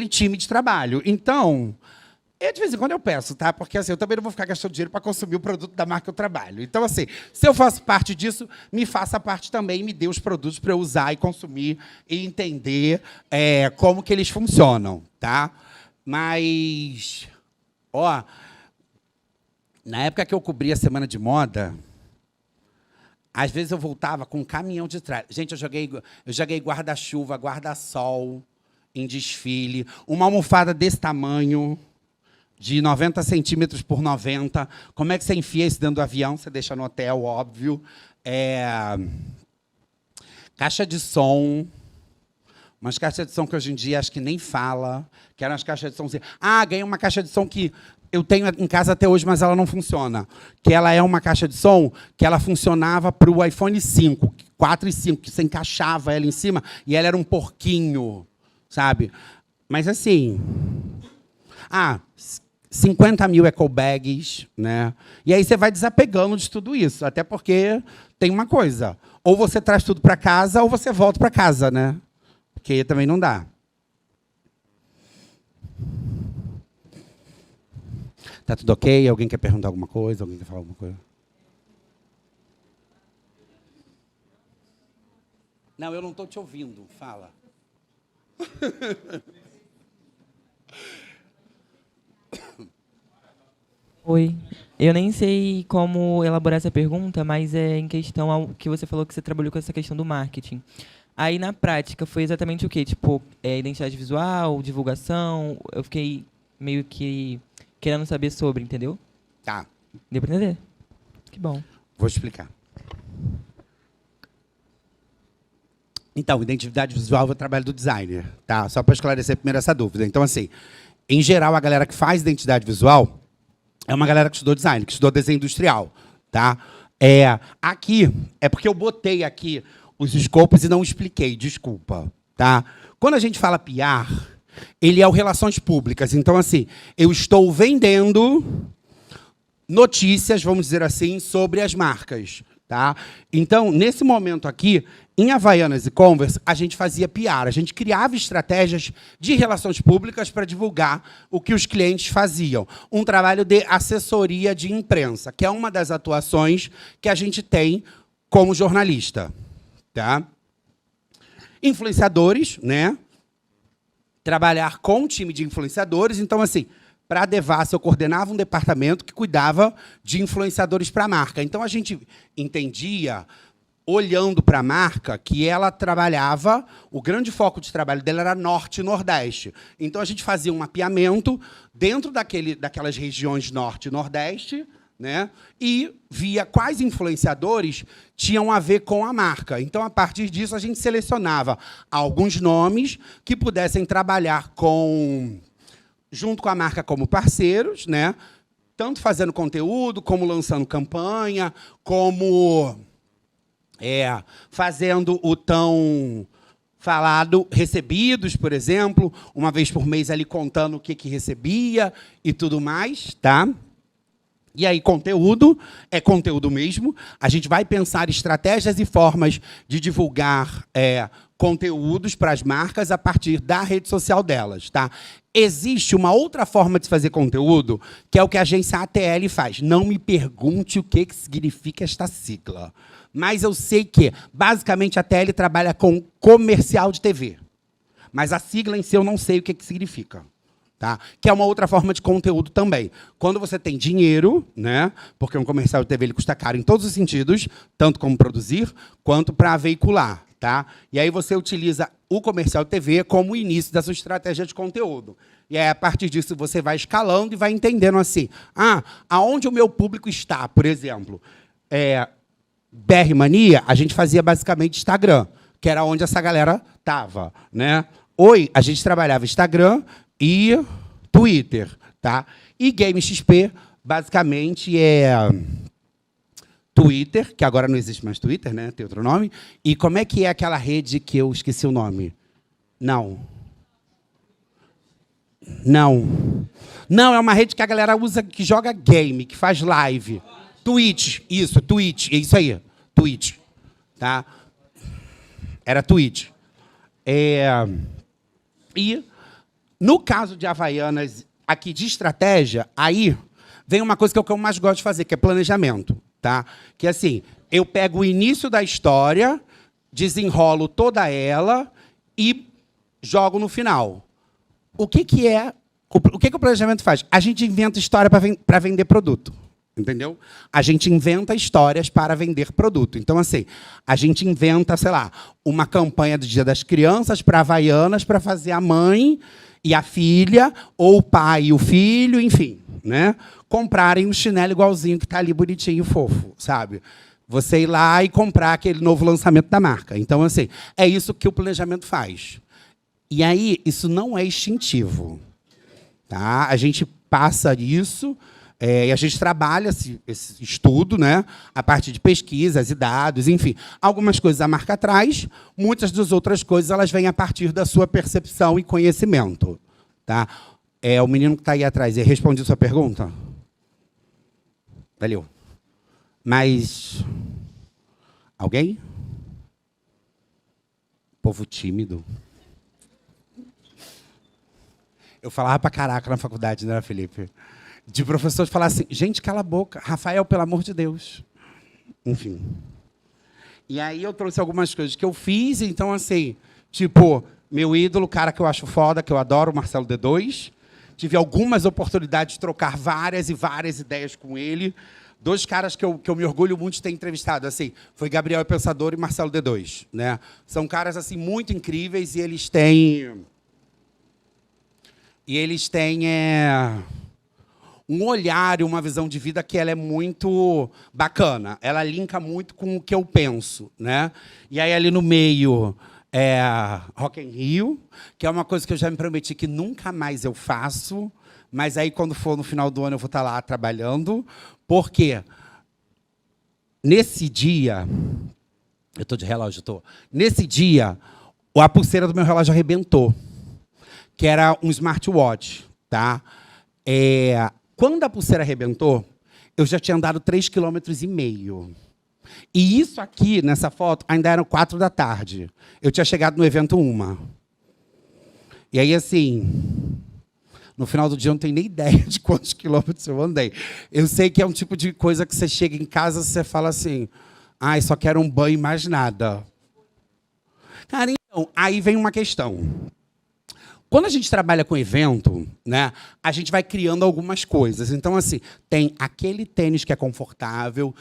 time de trabalho. Então, de vez em quando eu peço, tá? Porque assim, eu também não vou ficar gastando dinheiro para consumir o produto da marca que eu trabalho. Então, assim, se eu faço parte disso, me faça parte também, me dê os produtos para eu usar e consumir e entender como que eles funcionam, tá? Mas, na época que eu cobria a Semana de Moda, às vezes eu voltava com um caminhão de trás. Gente, eu joguei guarda-chuva, guarda-sol em desfile, uma almofada desse tamanho, de 90 centímetros por 90. Como é que você enfia isso dentro do avião? Você deixa no hotel, óbvio. Caixa de som. Umas caixas de som que hoje em dia acho que nem fala, que eram as caixas de som. Ganhei uma caixa de som que eu tenho em casa até hoje, mas ela não funciona. Que ela é uma caixa de som que ela funcionava para o iPhone 5, 4 e 5, que você encaixava ela em cima e ela era um porquinho, sabe? Mas assim, 50 mil ecobags, né? E aí você vai desapegando de tudo isso, até porque tem uma coisa, ou você traz tudo para casa ou você volta para casa, né? Porque também não dá. Tá tudo ok? Alguém quer perguntar alguma coisa? Alguém quer falar alguma coisa? Não, eu não estou te ouvindo. Fala. Oi. Eu nem sei como elaborar essa pergunta, mas é em questão ao que você falou que você trabalhou com essa questão do marketing. Aí, na prática, foi exatamente o quê? Tipo, identidade visual, divulgação? Eu fiquei meio que querendo saber sobre, entendeu? Tá. Deu para entender? Que bom. Vou explicar. Então, identidade visual é o trabalho do designer, tá? Só para esclarecer primeiro essa dúvida. Então, assim, em geral, a galera que faz identidade visual é uma galera que estudou design, que estudou desenho industrial, tá? Aqui, é porque eu botei aqui os escopos e não expliquei, desculpa, tá? Quando a gente fala PR, ele é o relações públicas. Então, assim, eu estou vendendo notícias, vamos dizer assim, sobre as marcas, Tá? Então, nesse momento aqui, em Havaianas e Converse, a gente fazia PR, a gente criava estratégias de relações públicas para divulgar o que os clientes faziam. Um trabalho de assessoria de imprensa, que é uma das atuações que a gente tem como jornalista. Tá? Influenciadores, né? Trabalhar com um time de influenciadores. Então, assim, para a Devassa, eu coordenava um departamento que cuidava de influenciadores para a marca. Então, a gente entendia, olhando para a marca, que ela trabalhava, o grande foco de trabalho dela era Norte e Nordeste. Então, a gente fazia um mapeamento dentro daquelas regiões Norte e Nordeste, né, e via quais influenciadores tinham a ver com a marca. Então, a partir disso, a gente selecionava alguns nomes que pudessem trabalhar junto com a marca como parceiros, né? Tanto fazendo conteúdo, como lançando campanha, como fazendo o tão falado recebidos, por exemplo, uma vez por mês ali contando o que recebia e tudo mais, tá? E aí, conteúdo é conteúdo mesmo. A gente vai pensar estratégias e formas de divulgar conteúdos para as marcas a partir da rede social delas. Tá? Existe uma outra forma de fazer conteúdo, que é o que a agência ATL faz. Não me pergunte o que significa esta sigla. Mas eu sei que, basicamente, a ATL trabalha com comercial de TV. Mas a sigla em si eu não sei o que significa. Tá? Que é uma outra forma de conteúdo também. Quando você tem dinheiro, né, porque um comercial de TV ele custa caro em todos os sentidos, tanto como produzir, quanto para veicular. Tá? E aí você utiliza o comercial de TV como o início da sua estratégia de conteúdo. E aí, a partir disso, você vai escalando e vai entendendo assim, aonde o meu público está, por exemplo. BR Mania, a gente fazia basicamente Instagram, que era onde essa galera estava. Né? Oi, a gente trabalhava Instagram e Twitter, tá? E Game XP, basicamente, é Twitter, que agora não existe mais Twitter, né? Tem outro nome. E como é que é aquela rede que eu esqueci o nome? Não. Não, é uma rede que a galera usa, que joga game, que faz live. Twitch, Twitch, é isso aí, Twitch. Tá? Era Twitch. E no caso de Havaianas, aqui de estratégia, aí vem uma coisa que é o que eu mais gosto de fazer, que é planejamento. Tá? Que assim, eu pego o início da história, desenrolo toda ela e jogo no final. O que o planejamento faz? A gente inventa história para vender produto. Entendeu? A gente inventa histórias para vender produto. Então, assim, a gente inventa, sei lá, uma campanha do Dia das Crianças para Havaianas para fazer a mãe e a filha, ou o pai e o filho, enfim, né, comprarem um chinelo igualzinho que está ali bonitinho, fofo, sabe? Você ir lá e comprar aquele novo lançamento da marca. Então, assim, é isso que o planejamento faz. E aí, isso não é instintivo. Tá? A gente passa isso, e a gente trabalha esse estudo, né, a partir de pesquisas e dados, enfim. Algumas coisas a marca traz, muitas das outras coisas elas vêm a partir da sua percepção e conhecimento. Tá? O menino que está aí atrás, ele respondeu a sua pergunta? Valeu. Mas alguém? Povo tímido. Eu falava pra caraca na faculdade, né, Felipe? De professores falar assim, gente, cala a boca. Rafael, pelo amor de Deus. Enfim. E aí eu trouxe algumas coisas que eu fiz, então, assim, tipo, meu ídolo, cara que eu acho foda, que eu adoro, Marcelo D2. Tive algumas oportunidades de trocar várias e várias ideias com ele. Dois caras que eu me orgulho muito de ter entrevistado, assim, foi Gabriel Pensador e Marcelo D2, né? São caras assim muito incríveis e eles têm um olhar e uma visão de vida que ela é muito bacana. Ela linka muito com o que eu penso, né? E aí ali no meio Rock in Rio, que é uma coisa que eu já me prometi que nunca mais eu faço, mas aí quando for no final do ano eu vou estar lá trabalhando, porque nesse dia, eu estou de relógio, nesse dia, a pulseira do meu relógio arrebentou, que era um smartwatch, tá? Quando a pulseira arrebentou, eu já tinha andado 3,5 km. E isso aqui, nessa foto, ainda eram 4 da tarde. Eu tinha chegado no evento 1. E aí, assim, no final do dia, eu não tenho nem ideia de quantos quilômetros eu andei. Eu sei que é um tipo de coisa que você chega em casa e você fala assim, ai, só quero um banho e mais nada. Cara, então, aí vem uma questão. Quando a gente trabalha com evento, né, a gente vai criando algumas coisas. Então, assim, tem aquele tênis que é confortável.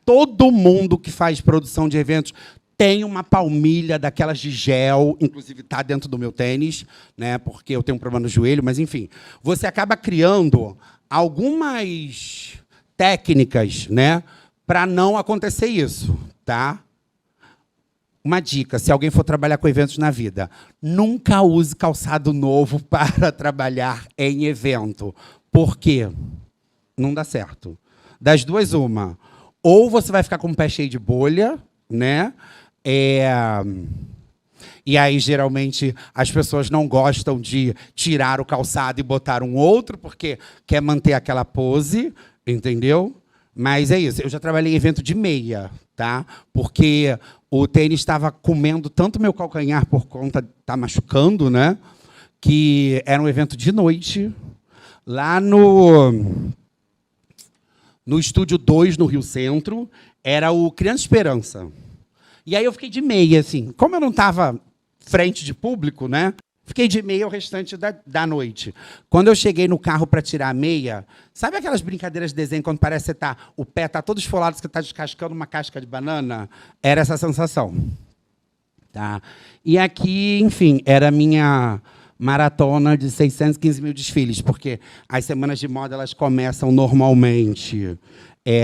Todo mundo que faz produção de eventos tem uma palmilha daquelas de gel, inclusive está dentro do meu tênis, né, porque eu tenho um problema no joelho, mas, enfim. Você acaba criando algumas técnicas, né, para não acontecer isso, tá? Uma dica, se alguém for trabalhar com eventos na vida, nunca use calçado novo para trabalhar em evento. Por quê? Não dá certo. Das duas, uma. Ou você vai ficar com o pé cheio de bolha, né? E aí, geralmente, as pessoas não gostam de tirar o calçado e botar um outro, porque quer manter aquela pose, entendeu? Mas é isso. Eu já trabalhei em evento de meia, tá? Porque o tênis estava comendo tanto meu calcanhar por conta de estar machucando, né? Que era um evento de noite, lá no Estúdio 2, no Rio Centro, era o Criança Esperança. E aí eu fiquei de meia, assim. Como eu não estava frente de público, né? Fiquei de meia o restante da noite. Quando eu cheguei no carro para tirar a meia, sabe aquelas brincadeiras de desenho quando parece que o pé está todo esfolado, que você está descascando uma casca de banana? Era essa sensação. Tá? E aqui, enfim, era a minha maratona de 615 mil desfiles, porque as semanas de moda elas começam normalmente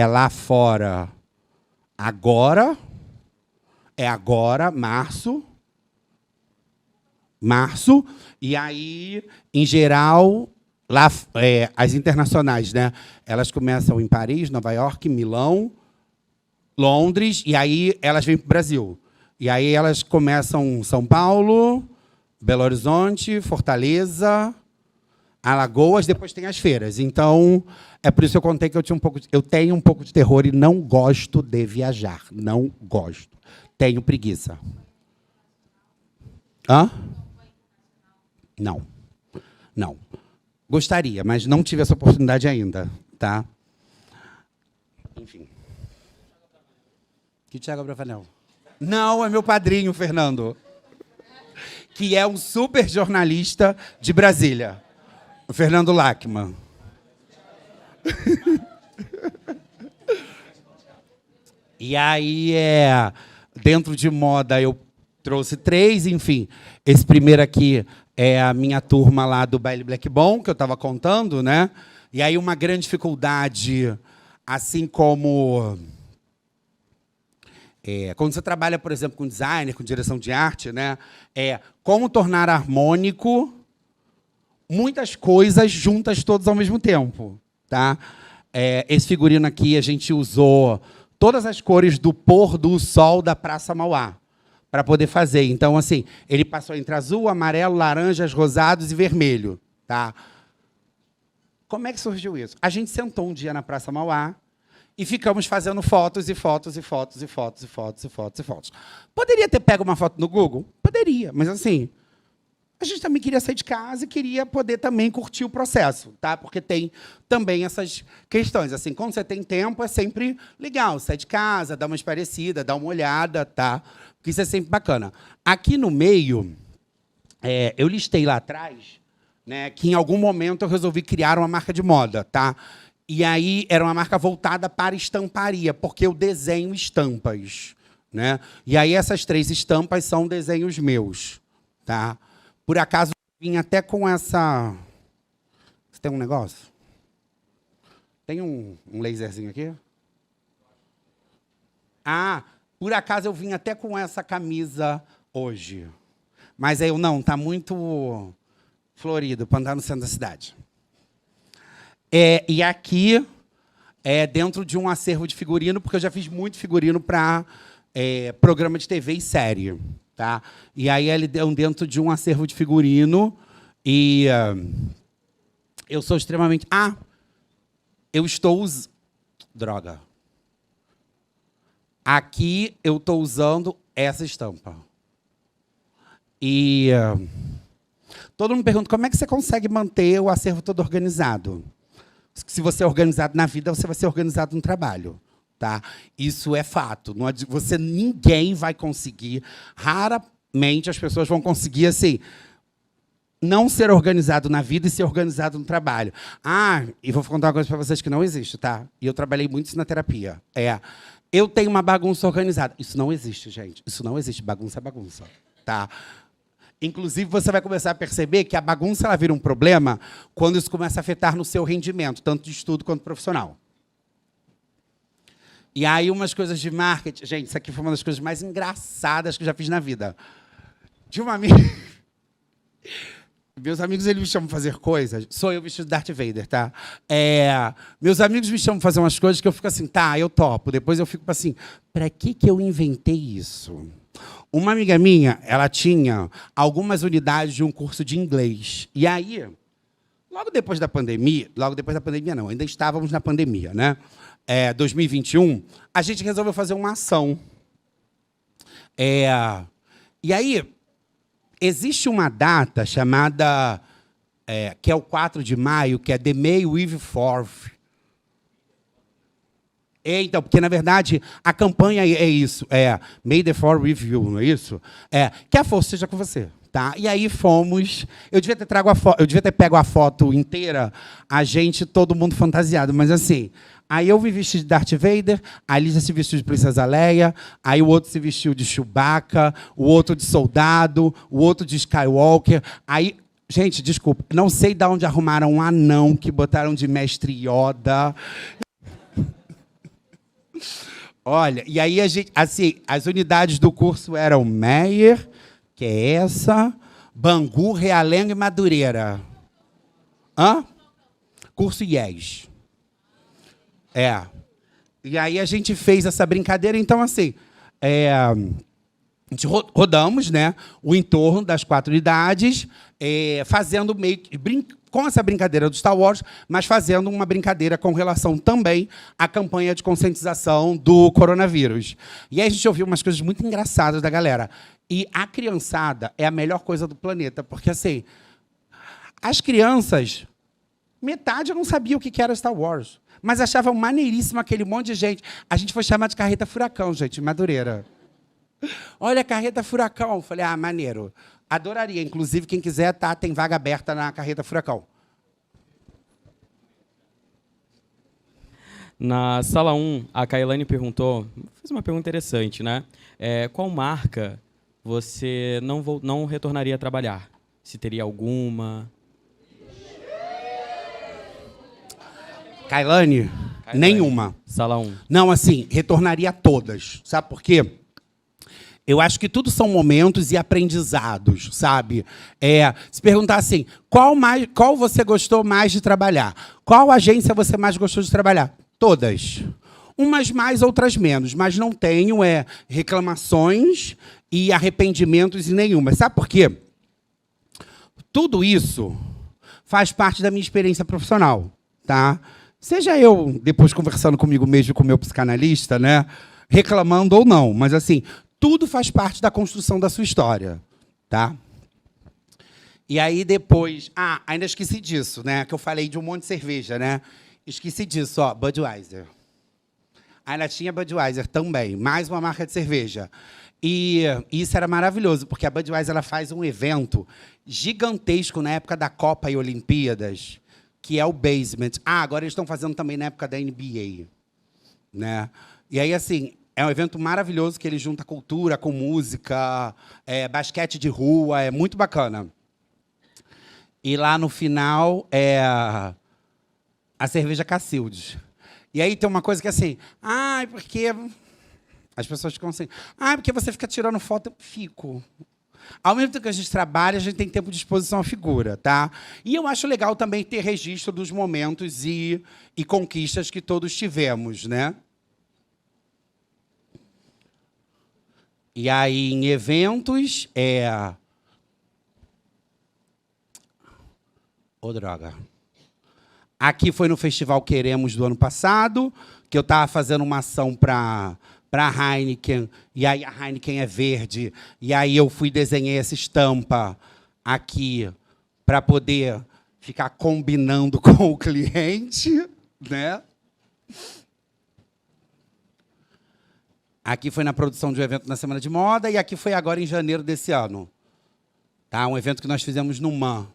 lá fora agora, março, e aí, em geral, lá, as internacionais, né? Elas começam em Paris, Nova York, Milão, Londres, e aí elas vêm para o Brasil. E aí elas começam em São Paulo, Belo Horizonte, Fortaleza, Alagoas, depois tem as feiras. Então, é por isso que eu contei que eu tenho um pouco de terror e não gosto de viajar. Não gosto. Tenho preguiça. Hã? Não. Não. Gostaria, mas não tive essa oportunidade ainda, tá? Enfim. Que Thiago Bravanel? Não, é meu padrinho, Fernando. Que é um super jornalista de Brasília. O Fernando Lachmann. E aí, dentro de moda, eu trouxe 3, enfim. Esse primeiro aqui é a minha turma lá do Baile Black Bon, que eu estava contando, né? E aí uma grande dificuldade, assim como quando você trabalha, por exemplo, com designer, com direção de arte, né? Como tornar harmônico muitas coisas juntas todas ao mesmo tempo, tá? Esse figurino aqui a gente usou todas as cores do pôr do sol da Praça Mauá para poder fazer. Então, assim, ele passou entre azul, amarelo, laranjas, rosados e vermelho, tá? Como é que surgiu isso? A gente sentou um dia na Praça Mauá e ficamos fazendo fotos e fotos e fotos e fotos e fotos e fotos e fotos. Poderia ter pego uma foto no Google? Poderia, mas assim, a gente também queria sair de casa e queria poder também curtir o processo, tá? Porque tem também essas questões. Assim, quando você tem tempo, é sempre legal sair de casa, dar uma esparecida, dar uma olhada, tá? Porque isso é sempre bacana. Aqui no meio, eu listei lá atrás, né, que em algum momento eu resolvi criar uma marca de moda, tá? E aí era uma marca voltada para estamparia, porque eu desenho estampas, né? E aí essas 3 estampas são desenhos meus, tá? Por acaso, eu vim até com essa... Você tem um negócio? Tem um laserzinho aqui? Ah, por acaso eu vim até com essa camisa hoje. Mas eu não, está muito florido para andar no centro da cidade. E aqui é dentro de um acervo de figurino, porque eu já fiz muito figurino para programa de TV e série. Tá? E aí ele deu dentro de um acervo de figurino e eu sou extremamente... eu estou... Droga. Aqui eu estou usando essa estampa. E todo mundo pergunta como é que você consegue manter o acervo todo organizado. Se você é organizado na vida, você vai ser organizado no trabalho. Tá? Isso é fato. Ninguém vai conseguir, raramente as pessoas vão conseguir assim, não ser organizado na vida e ser organizado no trabalho. E vou contar uma coisa para vocês que não existe, tá? E eu trabalhei muito isso na terapia. Eu tenho uma bagunça organizada. Isso não existe, gente. Isso não existe. Bagunça é bagunça. Tá? Inclusive, você vai começar a perceber que a bagunça ela vira um problema quando isso começa a afetar no seu rendimento, tanto de estudo quanto profissional. E aí, umas coisas de marketing... Gente, isso aqui foi uma das coisas mais engraçadas que eu já fiz na vida. Tinha uma amiga... Meus amigos, eles me chamam para fazer coisas. Sou eu vestido de Darth Vader, tá? Meus amigos me chamam para fazer umas coisas que eu fico assim, tá, eu topo. Depois eu fico assim, para que eu inventei isso? Uma amiga minha, ela tinha algumas unidades de um curso de inglês. E aí, logo depois da pandemia não, ainda estávamos na pandemia, né? 2021, a gente resolveu fazer uma ação. E aí, existe uma data chamada, que é o 4 de maio, que é The May with 4th. Então, porque, na verdade, a campanha é isso, May the 4th with you, não é isso? Que a força seja com você. Tá? E aí fomos... Eu devia ter pego a foto inteira, todo mundo fantasiado, mas assim... Aí eu me vesti de Darth Vader, a Lígia se vestiu de Princesa Leia, aí o outro se vestiu de Chewbacca, o outro de soldado, o outro de Skywalker. Aí, gente, desculpa, não sei de onde arrumaram um anão que botaram de Mestre Yoda. Olha, e aí a gente, assim, as unidades do curso eram Meyer, que é essa, Bangu, Realengo e Madureira. Curso IES. E aí a gente fez essa brincadeira, então, assim, a gente rodamos, né, o entorno das 4 unidades, fazendo meio que com essa brincadeira do Star Wars, mas fazendo uma brincadeira com relação também à campanha de conscientização do coronavírus. E aí a gente ouviu umas coisas muito engraçadas da galera. E a criançada é a melhor coisa do planeta, porque, assim, as crianças, metade não sabia o que era Star Wars, mas achavam maneiríssimo aquele monte de gente. A gente foi chamar de carreta furacão, gente, em Madureira. Olha, carreta furacão. Falei, maneiro. Adoraria. Inclusive, quem quiser, tem vaga aberta na carreta furacão. Na sala 1, a Kailane perguntou, fez uma pergunta interessante, né? Qual marca você não retornaria a trabalhar? Se teria alguma... Kailane, nenhuma. Sala 1. Não, assim, retornaria a todas. Sabe por quê? Eu acho que tudo são momentos e aprendizados, sabe? Se perguntar assim, qual você gostou mais de trabalhar? Qual agência você mais gostou de trabalhar? Todas. Umas mais, outras menos. Mas não tenho reclamações e arrependimentos em nenhuma. Sabe por quê? Tudo isso faz parte da minha experiência profissional, tá? Seja eu, depois conversando comigo mesmo, com o meu psicanalista, né, reclamando ou não, mas assim, tudo faz parte da construção da sua história, tá? E aí depois, ainda esqueci disso, né, que eu falei de um monte de cerveja, né? Esqueci disso, Budweiser. Ainda tinha Budweiser também, mais uma marca de cerveja. E isso era maravilhoso, porque a Budweiser ela faz um evento gigantesco na época da Copa e Olimpíadas, que é o Basement. Agora eles estão fazendo também na época da NBA. Né? E aí, assim, é um evento maravilhoso que ele junta cultura com música, basquete de rua, é muito bacana. E lá no final a cerveja Cacildes. E aí tem uma coisa que é assim, porque... As pessoas ficam assim, porque você fica tirando foto, eu fico. Ao mesmo tempo que a gente trabalha, a gente tem tempo de exposição à figura, tá? E eu acho legal também ter registro dos momentos e conquistas que todos tivemos, né? E aí, em eventos, droga. Aqui foi no Festival Queremos do ano passado, que eu estava fazendo uma ação para para a Heineken, e aí a Heineken é verde, e aí eu desenhei essa estampa aqui para poder ficar combinando com o cliente, né? Aqui foi na produção de um evento na Semana de Moda, e aqui foi agora em janeiro desse ano. Tá? Um evento que nós fizemos no MAN.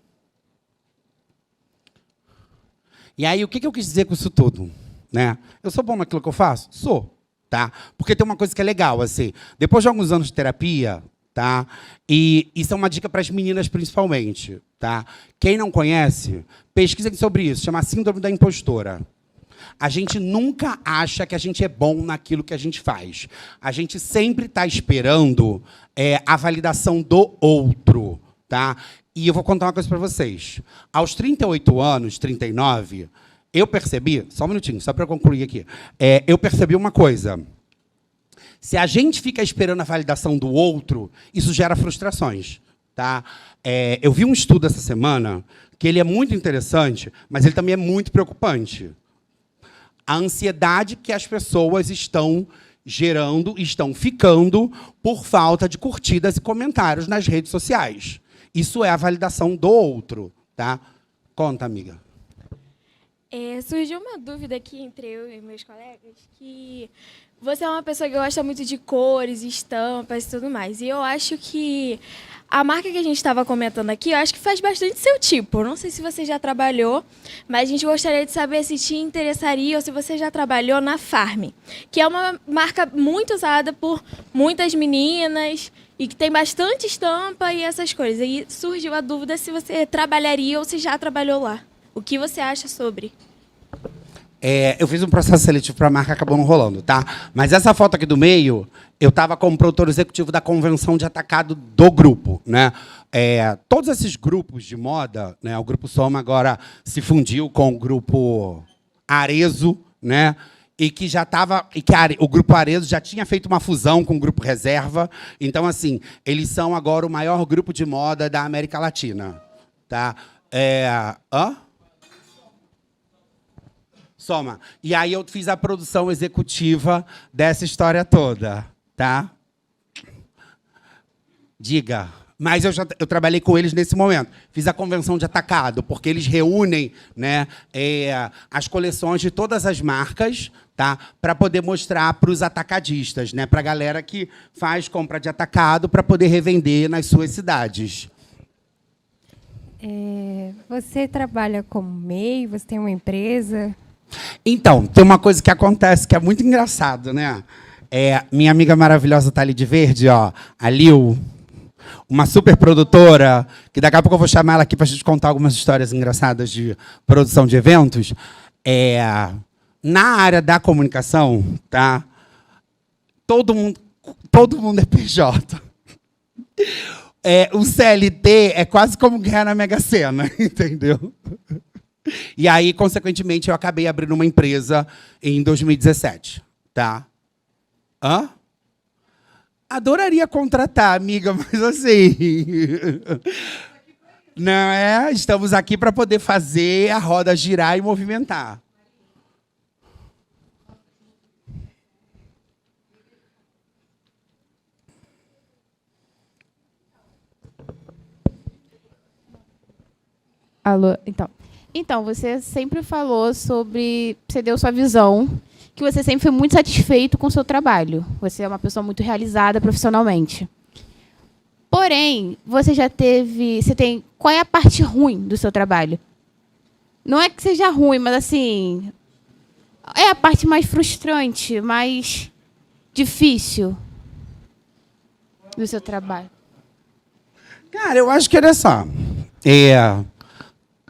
E aí, o que eu quis dizer com isso tudo? Né? Eu sou bom naquilo que eu faço? Sou. Tá? Porque tem uma coisa que é legal, assim. Depois de alguns anos de terapia, tá? E isso é uma dica para as meninas, principalmente. Tá? Quem não conhece, pesquisem sobre isso. Chama Síndrome da Impostora. A gente nunca acha que a gente é bom naquilo que a gente faz. A gente sempre está esperando a validação do outro. Tá? E eu vou contar uma coisa para vocês. Aos 38 anos, 39, eu percebi... Só um minutinho, só para eu concluir aqui. Eu percebi uma coisa. Se a gente fica esperando a validação do outro, isso gera frustrações. Tá? Eu vi um estudo essa semana que ele é muito interessante, mas ele também é muito preocupante. A ansiedade que as pessoas estão gerando, estão ficando por falta de curtidas e comentários nas redes sociais. Isso é a validação do outro. Tá? Conta, amiga. Surgiu uma dúvida aqui entre eu e meus colegas, que você é uma pessoa que gosta muito de cores, estampas e tudo mais. E eu acho que a marca que a gente estava comentando aqui, eu acho que faz bastante seu tipo. Não sei se você já trabalhou, mas a gente gostaria de saber se te interessaria ou se você já trabalhou na Farm, que é uma marca muito usada por muitas meninas e que tem bastante estampa e essas coisas. E surgiu a dúvida se você trabalharia ou se já trabalhou lá. O que você acha sobre? Eu fiz um processo seletivo para a marca, acabou não rolando, tá? Mas essa foto aqui do meio, eu estava como produtor executivo da convenção de atacado do grupo, né? Todos esses grupos de moda, né? O Grupo Soma agora se fundiu com o Grupo Arezzo, né? E que já estava, o Grupo Arezzo já tinha feito uma fusão com o Grupo Reserva. Então, assim, eles são agora o maior grupo de moda da América Latina, tá? Soma. E aí eu fiz a produção executiva dessa história toda, tá? Diga. Mas eu trabalhei com eles nesse momento. Fiz a convenção de atacado, porque eles reúnem, né, as coleções de todas as marcas, tá, para poder mostrar para os atacadistas, né, para a galera que faz compra de atacado para poder revender nas suas cidades. Você trabalha como MEI? Você tem uma empresa? Então, tem uma coisa que acontece que é muito engraçado, né? Minha amiga maravilhosa tá ali de verde, ó, a Lil, uma super produtora, que daqui a pouco eu vou chamar ela aqui para a gente contar algumas histórias engraçadas de produção de eventos. Na área da comunicação, tá? Todo mundo é PJ. O CLT é quase como ganhar na Mega Sena, entendeu? E aí, consequentemente, eu acabei abrindo uma empresa em 2017, tá? Adoraria contratar, amiga, mas assim... Não estamos aqui para poder fazer a roda girar e movimentar. Alô, então, você sempre falou sobre... Você deu sua visão, que você sempre foi muito satisfeito com o seu trabalho. Você é uma pessoa muito realizada profissionalmente. Porém, você já teve... Qual é a parte ruim do seu trabalho? Não é que seja ruim, mas, assim... É a parte mais frustrante, mais difícil do seu trabalho. Cara, eu acho que, olha só...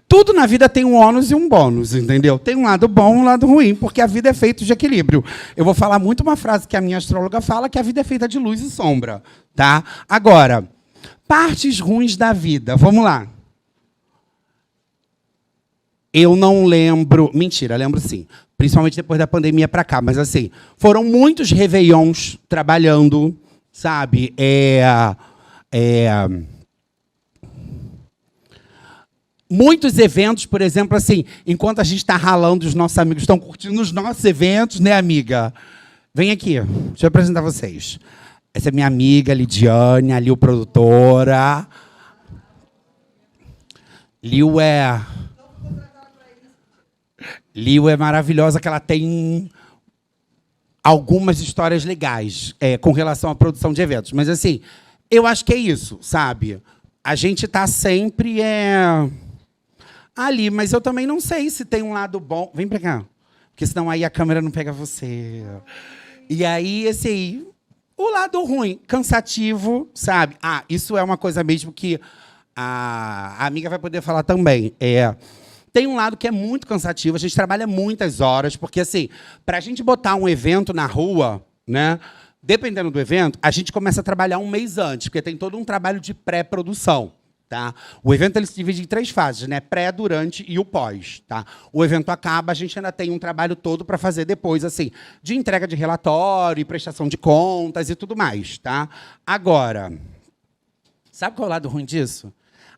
Tudo na vida tem um ônus e um bônus, entendeu? Tem um lado bom e um lado ruim, porque a vida é feita de equilíbrio. Eu vou falar muito uma frase que a minha astróloga fala, que a vida é feita de luz e sombra. Tá? Agora, partes ruins da vida. Vamos lá. Eu não lembro... Mentira, lembro sim. Principalmente depois da pandemia para cá. Mas, assim, foram muitos réveillons trabalhando, sabe? Muitos eventos, por exemplo, assim, enquanto a gente está ralando, os nossos amigos estão curtindo os nossos eventos, né, amiga? Vem aqui, deixa eu apresentar vocês. Essa é minha amiga Lidiane, a Liu produtora. Liu é maravilhosa, que ela tem algumas histórias legais com relação à produção de eventos. Mas, assim, eu acho que é isso, sabe? A gente está sempre ali, mas eu também não sei se tem um lado bom. Vem para cá, porque senão aí a câmera não pega você. E aí, assim, o lado ruim, cansativo, sabe? Isso é uma coisa mesmo que a amiga vai poder falar também. Tem um lado que é muito cansativo, a gente trabalha muitas horas, porque, assim, para a gente botar um evento na rua, né, dependendo do evento, a gente começa a trabalhar um mês antes, porque tem todo um trabalho de pré-produção. Tá? O evento ele se divide em 3 fases, né? Pré, durante e o pós. Tá? O evento acaba, a gente ainda tem um trabalho todo para fazer depois, assim, de entrega de relatório, e prestação de contas e tudo mais. Tá? Agora, sabe qual é o lado ruim disso?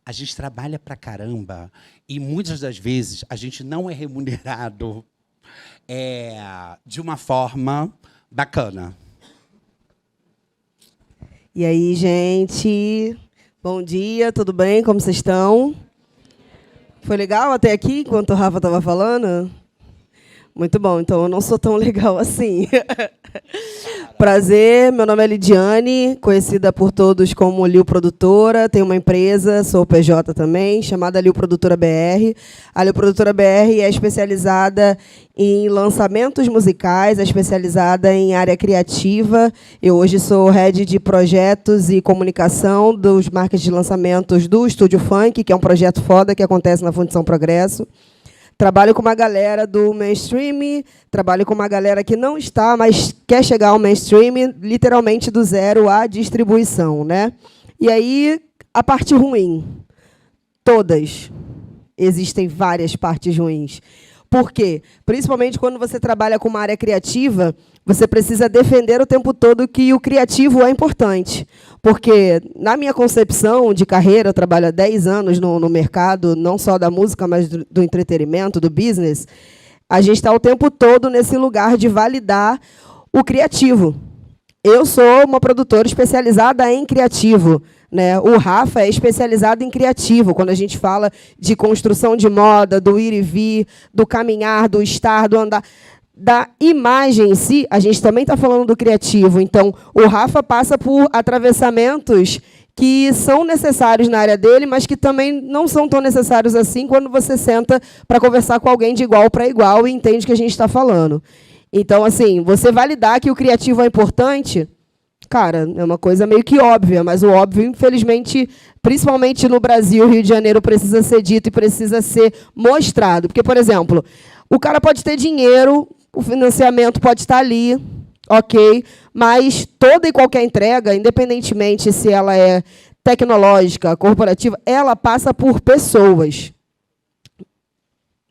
A gente trabalha pra caramba e muitas das vezes a gente não é remunerado de uma forma bacana. E aí, gente? Bom dia, tudo bem? Como vocês estão? Foi legal até aqui, enquanto o Rafa estava falando? Muito bom, então eu não sou tão legal assim. Prazer, meu nome é Lidiane, conhecida por todos como Liu Produtora. Tenho uma empresa, sou PJ também, chamada Liu Produtora BR. A Liu Produtora BR é especializada em lançamentos musicais, é especializada em área criativa. Eu hoje sou head de projetos e comunicação dos marketing de lançamentos do Estúdio Funk, que é um projeto foda que acontece na Fundição Progresso. Trabalho com uma galera do mainstream, trabalho com uma galera que não está, mas quer chegar ao mainstream, literalmente do zero à distribuição, né? E aí, a parte ruim. Todas. Existem várias partes ruins. Por quê? Principalmente quando você trabalha com uma área criativa, você precisa defender o tempo todo que o criativo é importante. Porque, na minha concepção de carreira, eu trabalho há 10 anos no mercado, não só da música, mas do entretenimento, do business, a gente está o tempo todo nesse lugar de validar o criativo. Eu sou uma produtora especializada em criativo, né? O Rafa é especializado em criativo, quando a gente fala de construção de moda, do ir e vir, do caminhar, do estar, do andar. Da imagem em si, a gente também está falando do criativo. Então, o Rafa passa por atravessamentos que são necessários na área dele, mas que também não são tão necessários assim quando você senta para conversar com alguém de igual para igual e entende o que a gente está falando. Então, assim, você validar que o criativo é importante, cara, é uma coisa meio que óbvia, mas o óbvio, infelizmente, principalmente no Brasil, Rio de Janeiro, precisa ser dito e precisa ser mostrado. Porque, por exemplo, o cara pode ter dinheiro, o financiamento pode estar ali, ok, mas toda e qualquer entrega, independentemente se ela é tecnológica, corporativa, ela passa por pessoas.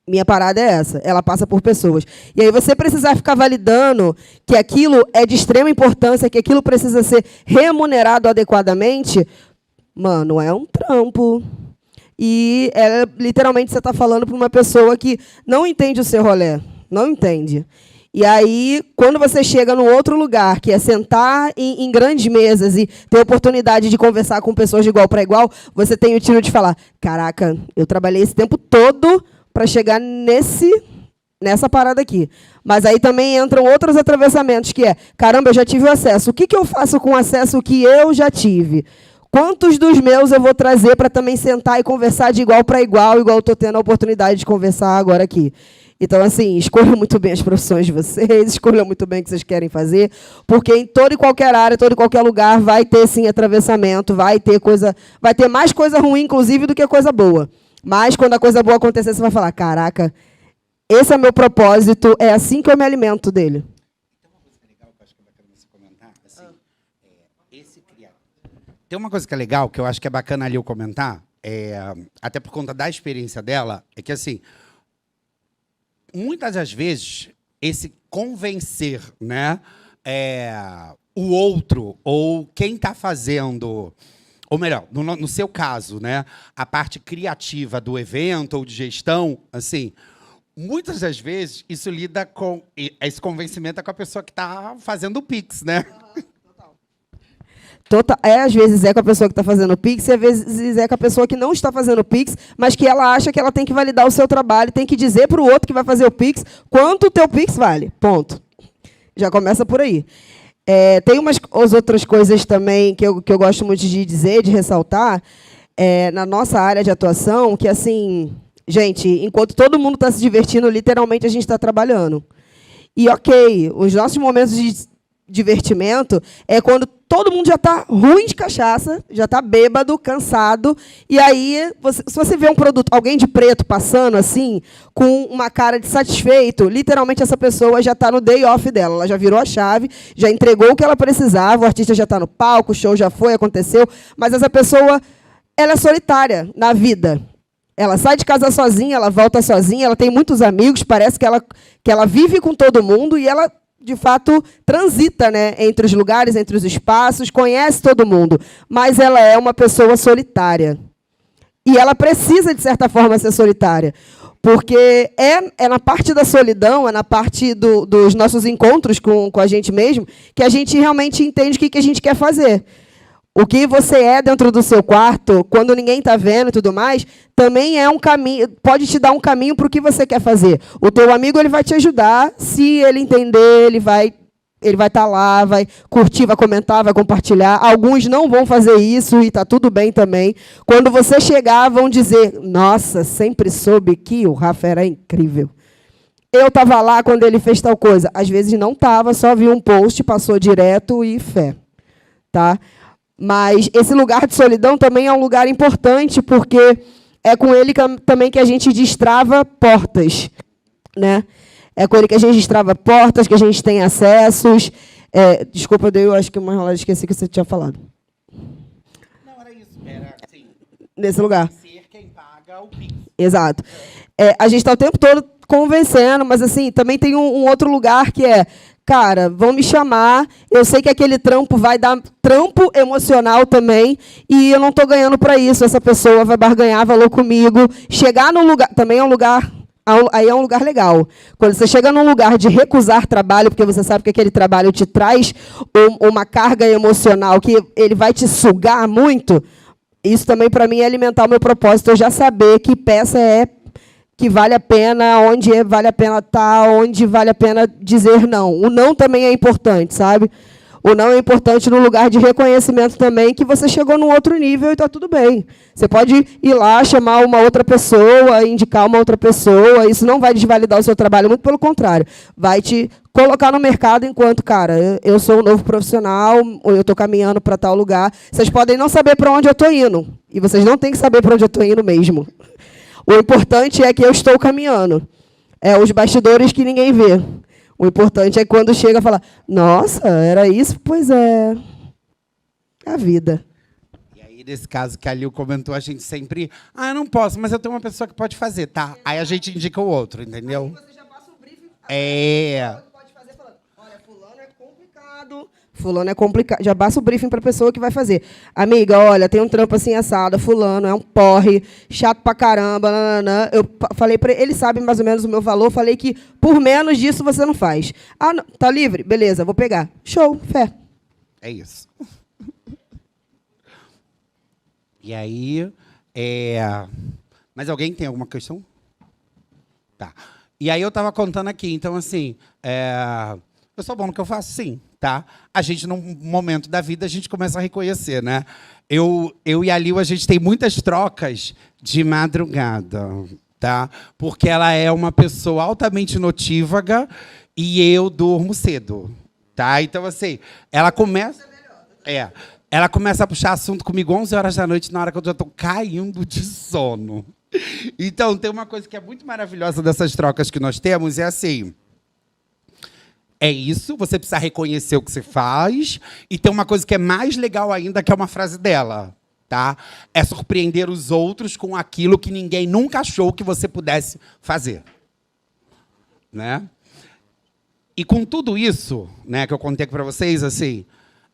Minha parada é essa, ela passa por pessoas. E aí você precisar ficar validando que aquilo é de extrema importância, que aquilo precisa ser remunerado adequadamente, mano, é um trampo. E literalmente você está falando para uma pessoa que não entende o seu rolê. Não entende. E aí, quando você chega num outro lugar, que é sentar em grandes mesas e ter a oportunidade de conversar com pessoas de igual para igual, você tem o tiro de falar, caraca, eu trabalhei esse tempo todo para chegar nessa parada aqui. Mas aí também entram outros atravessamentos, que é, caramba, eu já tive o acesso. O que eu faço com o acesso que eu já tive? Quantos dos meus eu vou trazer para também sentar e conversar de igual para igual eu estou tendo a oportunidade de conversar agora aqui? Então, assim, escolham muito bem as profissões de vocês, escolham muito bem o que vocês querem fazer, porque em toda e qualquer área, todo e qualquer lugar, vai ter, sim, atravessamento, vai ter mais coisa ruim, inclusive, do que coisa boa. Mas, quando a coisa boa acontecer, você vai falar, caraca, esse é meu propósito, é assim que eu me alimento dele. Tem uma coisa que é legal, que eu acho que é bacana ali eu comentar, até por conta da experiência dela, é que, assim, muitas das vezes, esse convencer, né, o outro, ou quem está fazendo, ou melhor, no seu caso, né, a parte criativa do evento ou de gestão, assim, muitas das vezes, isso lida com... Esse convencimento é com a pessoa que está fazendo o Pix, né? Às vezes é com a pessoa que está fazendo o Pix, e às vezes é com a pessoa que não está fazendo o Pix, mas que ela acha que ela tem que validar o seu trabalho, tem que dizer para o outro que vai fazer o Pix quanto o teu Pix vale. Ponto. Já começa por aí. Tem as outras coisas também que eu gosto muito de dizer, de ressaltar, na nossa área de atuação, que, assim, gente, enquanto todo mundo está se divertindo, literalmente a gente está trabalhando. E, ok, os nossos momentos de divertimento é quando todo mundo já está ruim de cachaça, já está bêbado, cansado, e aí, se você vê um produto, alguém de preto passando assim, com uma cara de satisfeito, literalmente essa pessoa já está no day off dela, ela já virou a chave, já entregou o que ela precisava, o artista já está no palco, o show já foi, aconteceu, mas essa pessoa, ela é solitária na vida. Ela sai de casa sozinha, ela volta sozinha, ela tem muitos amigos, parece que ela vive com todo mundo e ela, de fato, transita, né, entre os lugares, entre os espaços, conhece todo mundo, mas ela é uma pessoa solitária. E ela precisa, de certa forma, ser solitária, porque é na parte da solidão, é na parte dos nossos encontros com a gente mesmo, que a gente realmente entende o que a gente quer fazer. O que você é dentro do seu quarto, quando ninguém está vendo e tudo mais, também é um caminho, pode te dar um caminho para o que você quer fazer. O teu amigo ele vai te ajudar, se ele entender, ele vai estar lá, vai curtir, vai comentar, vai compartilhar. Alguns não vão fazer isso e está tudo bem também. Quando você chegar, vão dizer, nossa, sempre soube que o Rafa era incrível. Eu estava lá quando ele fez tal coisa. Às vezes não estava, só viu um post, passou direto e fé. Tá? Mas esse lugar de solidão também é um lugar importante, porque é com ele também que a gente destrava portas. Né? É com ele que a gente destrava portas, que a gente tem acessos. Desculpa, eu acho que uma enrolada, esqueci que você tinha falado. Não, era isso. Era, assim, nesse lugar. Ser quem paga o Pix. Exato. A gente está o tempo todo convencendo, mas assim, também tem um outro lugar que é... Cara, vão me chamar, eu sei que aquele trampo vai dar trampo emocional também, e eu não estou ganhando para isso, essa pessoa vai barganhar valor comigo. Chegar num lugar, também é um lugar, aí é um lugar legal. Quando você chega num lugar de recusar trabalho, porque você sabe que aquele trabalho te traz uma carga emocional, que ele vai te sugar muito, isso também para mim é alimentar o meu propósito, eu já saber que peça é que vale a pena, onde vale a pena estar, onde vale a pena dizer não. O não também é importante, sabe? O não é importante no lugar de reconhecimento também, que você chegou num outro nível e está tudo bem. Você pode ir lá, chamar uma outra pessoa, indicar uma outra pessoa, isso não vai desvalidar o seu trabalho, muito pelo contrário. Vai te colocar no mercado enquanto, cara, eu sou um novo profissional, eu estou caminhando para tal lugar. Vocês podem não saber para onde eu estou indo, e vocês não têm que saber para onde eu estou indo mesmo. O importante é que eu estou caminhando. É os bastidores que ninguém vê. O importante é quando chega a falar, nossa, era isso? Pois é. A vida. E aí, nesse caso que a Lil comentou, a gente sempre... eu não posso, mas eu tenho uma pessoa que pode fazer, tá? Aí a gente indica o outro, entendeu? Aí você já passa o briefing. Pode fazer falando, olha, fulano é complicado. Fulano é complicado. Já passa o briefing para a pessoa que vai fazer. Amiga, olha, tem um trampo assim assado, fulano é um porre, chato pra caramba, nananã. Eu falei para ele, ele sabe mais ou menos o meu valor, falei que por menos disso você não faz. Não, tá livre? Beleza, vou pegar. Show, fé. É isso. E aí, mas alguém tem alguma questão? Tá. E aí eu estava contando aqui, então assim, eu sou bom no que eu faço, sim, tá? A gente, num momento da vida, a gente começa a reconhecer, né? Eu e a Lil, a gente tem muitas trocas de madrugada, tá? Porque ela é uma pessoa altamente notívaga e eu durmo cedo, tá? Então, assim, ela começa a puxar assunto comigo 11 horas da noite, na hora que eu já estou caindo de sono. Então, tem uma coisa que é muito maravilhosa dessas trocas que nós temos, é assim... É isso, você precisa reconhecer o que você faz. E tem uma coisa que é mais legal ainda, que é uma frase dela. Tá? É surpreender os outros com aquilo que ninguém nunca achou que você pudesse fazer. Né? E com tudo isso, né, que eu contei aqui para vocês, assim,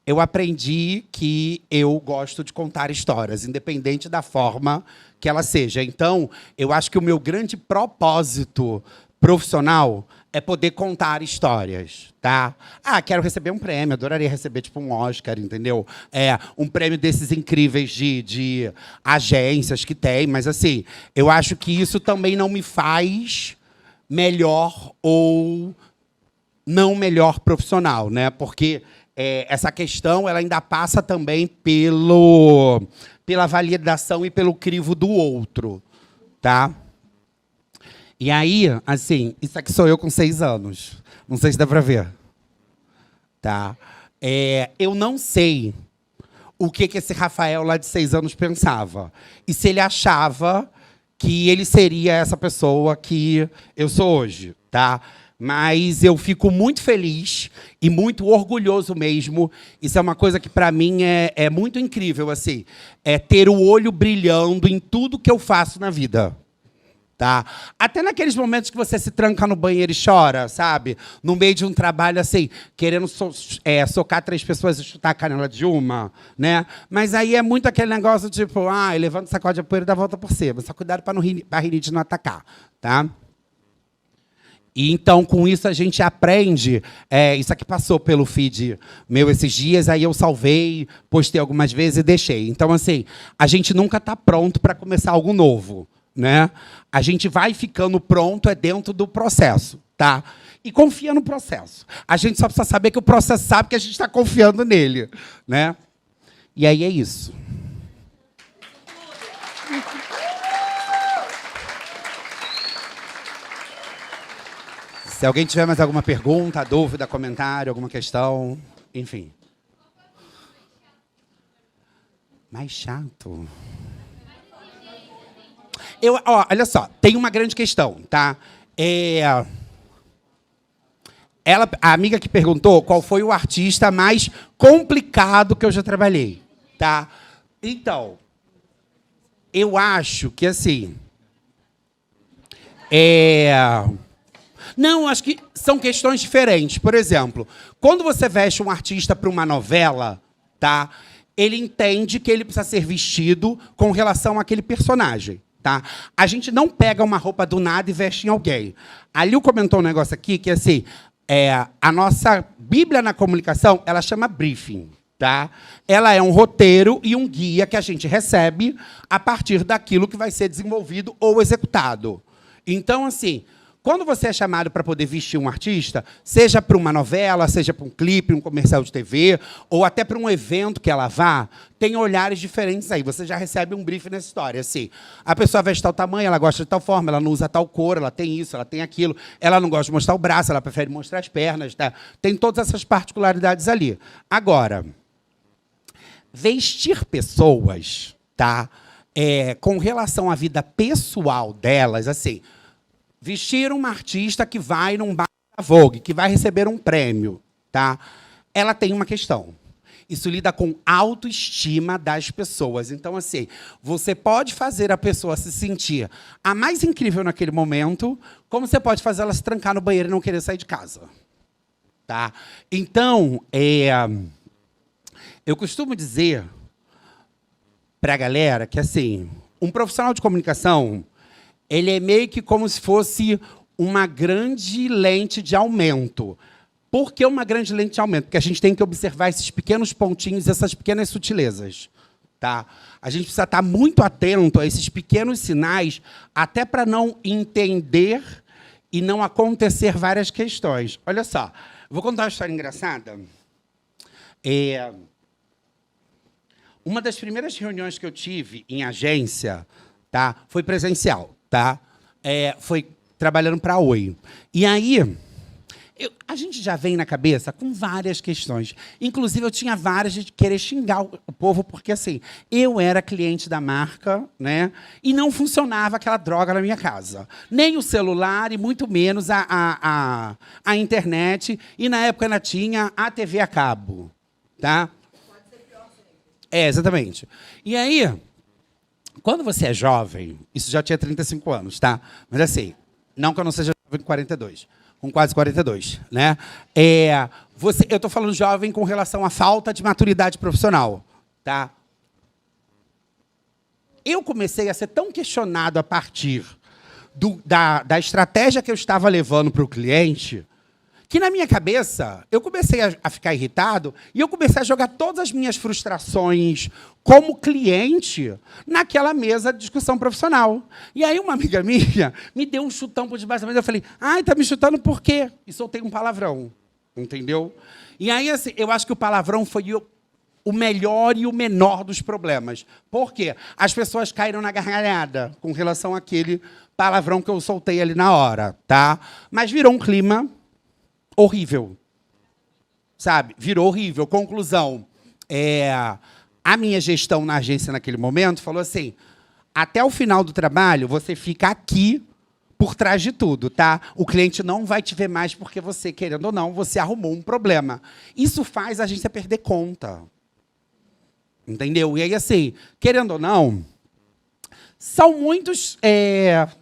eu aprendi que eu gosto de contar histórias, independente da forma que ela seja. Então, eu acho que o meu grande propósito profissional é poder contar histórias, tá? Ah, quero receber um prêmio, adoraria receber tipo um Oscar, entendeu? Um prêmio desses incríveis de agências que tem, mas assim, eu acho que isso também não me faz melhor ou não melhor profissional, né? Porque essa questão ela ainda passa também pela validação e pelo crivo do outro, tá? E aí, assim, isso aqui sou eu com 6 anos. Não sei se dá para ver. Tá? Eu não sei o que esse Rafael lá de 6 anos pensava. E se ele achava que ele seria essa pessoa que eu sou hoje. Tá? Mas eu fico muito feliz e muito orgulhoso mesmo. Isso é uma coisa que, para mim, é muito incrível. Assim, ter o olho brilhando em tudo que eu faço na vida. Tá? Até naqueles momentos que você se tranca no banheiro e chora, sabe? No meio de um trabalho, assim, querendo socar 3 pessoas e chutar a canela de uma, né? Mas aí é muito aquele negócio, tipo, levanta o sacode a poeira e dá a volta por cima. Só cuidado para a rinite não atacar, tá? E, então, com isso, a gente aprende. Isso aqui passou pelo feed meu esses dias, aí eu salvei, postei algumas vezes e deixei. Então, assim, a gente nunca está pronto para começar algo novo. Né? A gente vai ficando pronto dentro do processo, tá? E confia no processo. A gente só precisa saber que o processo sabe que a gente está confiando nele, né? E aí é isso. Se alguém tiver mais alguma pergunta, dúvida, comentário, alguma questão, enfim. Mais chato. Olha só, tem uma grande questão, tá? A amiga que perguntou qual foi o artista mais complicado que eu já trabalhei, tá? Então, eu acho que, assim... Não, acho que são questões diferentes. Por exemplo, quando você veste um artista para uma novela, tá? Ele entende que ele precisa ser vestido com relação àquele personagem. Tá? A gente não pega uma roupa do nada e veste em alguém. A Lil comentou um negócio aqui que, assim, a nossa Bíblia na comunicação, ela chama briefing. Tá? Ela é um roteiro e um guia que a gente recebe a partir daquilo que vai ser desenvolvido ou executado. Então, assim, quando você é chamado para poder vestir um artista, seja para uma novela, seja para um clipe, um comercial de TV, ou até para um evento que ela vá, tem olhares diferentes aí. Você já recebe um briefing nessa história. Assim, a pessoa veste tal tamanho, ela gosta de tal forma, ela não usa tal cor, ela tem isso, ela tem aquilo, ela não gosta de mostrar o braço, ela prefere mostrar as pernas. Tá? Tem todas essas particularidades ali. Agora, vestir pessoas, tá? Com relação à vida pessoal delas, assim... Vestir uma artista que vai num bar da Vogue, que vai receber um prêmio, tá? Ela tem uma questão. Isso lida com autoestima das pessoas. Então, assim, você pode fazer a pessoa se sentir a mais incrível naquele momento, como você pode fazer ela se trancar no banheiro e não querer sair de casa. Tá? Então, eu costumo dizer para a galera que, assim, um profissional de comunicação... ele é meio que como se fosse uma grande lente de aumento. Por que uma grande lente de aumento? Porque a gente tem que observar esses pequenos pontinhos, essas pequenas sutilezas. Tá? A gente precisa estar muito atento a esses pequenos sinais, até para não entender e não acontecer várias questões. Olha só, vou contar uma história engraçada. Uma das primeiras reuniões que eu tive em agência, tá, foi presencial. Tá? Foi trabalhando para a Oi. E aí, a gente já vem na cabeça com várias questões. Inclusive, eu tinha várias de querer xingar o povo, porque assim, eu era cliente da marca, né? E não funcionava aquela droga na minha casa. Nem o celular, e muito menos a internet. E, na época, ainda tinha a TV a cabo. Tá? Pode ser pior sempre. Exatamente. E aí... Quando você é jovem, isso já tinha 35 anos, tá? Mas assim, não que eu não seja jovem com 42, com quase 42, né? Eu estou falando jovem com relação à falta de maturidade profissional, tá? Eu comecei a ser tão questionado a partir da estratégia que eu estava levando para o cliente, que na minha cabeça eu comecei a ficar irritado e eu comecei a jogar todas as minhas frustrações como cliente naquela mesa de discussão profissional. E aí uma amiga minha me deu um chutão por debaixo da mesa. Eu falei, ai, tá me chutando por quê? E soltei um palavrão, entendeu? E aí, assim, eu acho que o palavrão foi o melhor e o menor dos problemas. Por quê? As pessoas caíram na gargalhada com relação àquele palavrão que eu soltei ali na hora, tá? Mas virou um clima horrível, sabe? Virou horrível. Conclusão, a minha gestão na agência naquele momento falou assim, até o final do trabalho, você fica aqui por trás de tudo, tá? O cliente não vai te ver mais porque você, querendo ou não, você arrumou um problema. Isso faz a agência perder conta. Entendeu? E aí, assim, querendo ou não, são muitos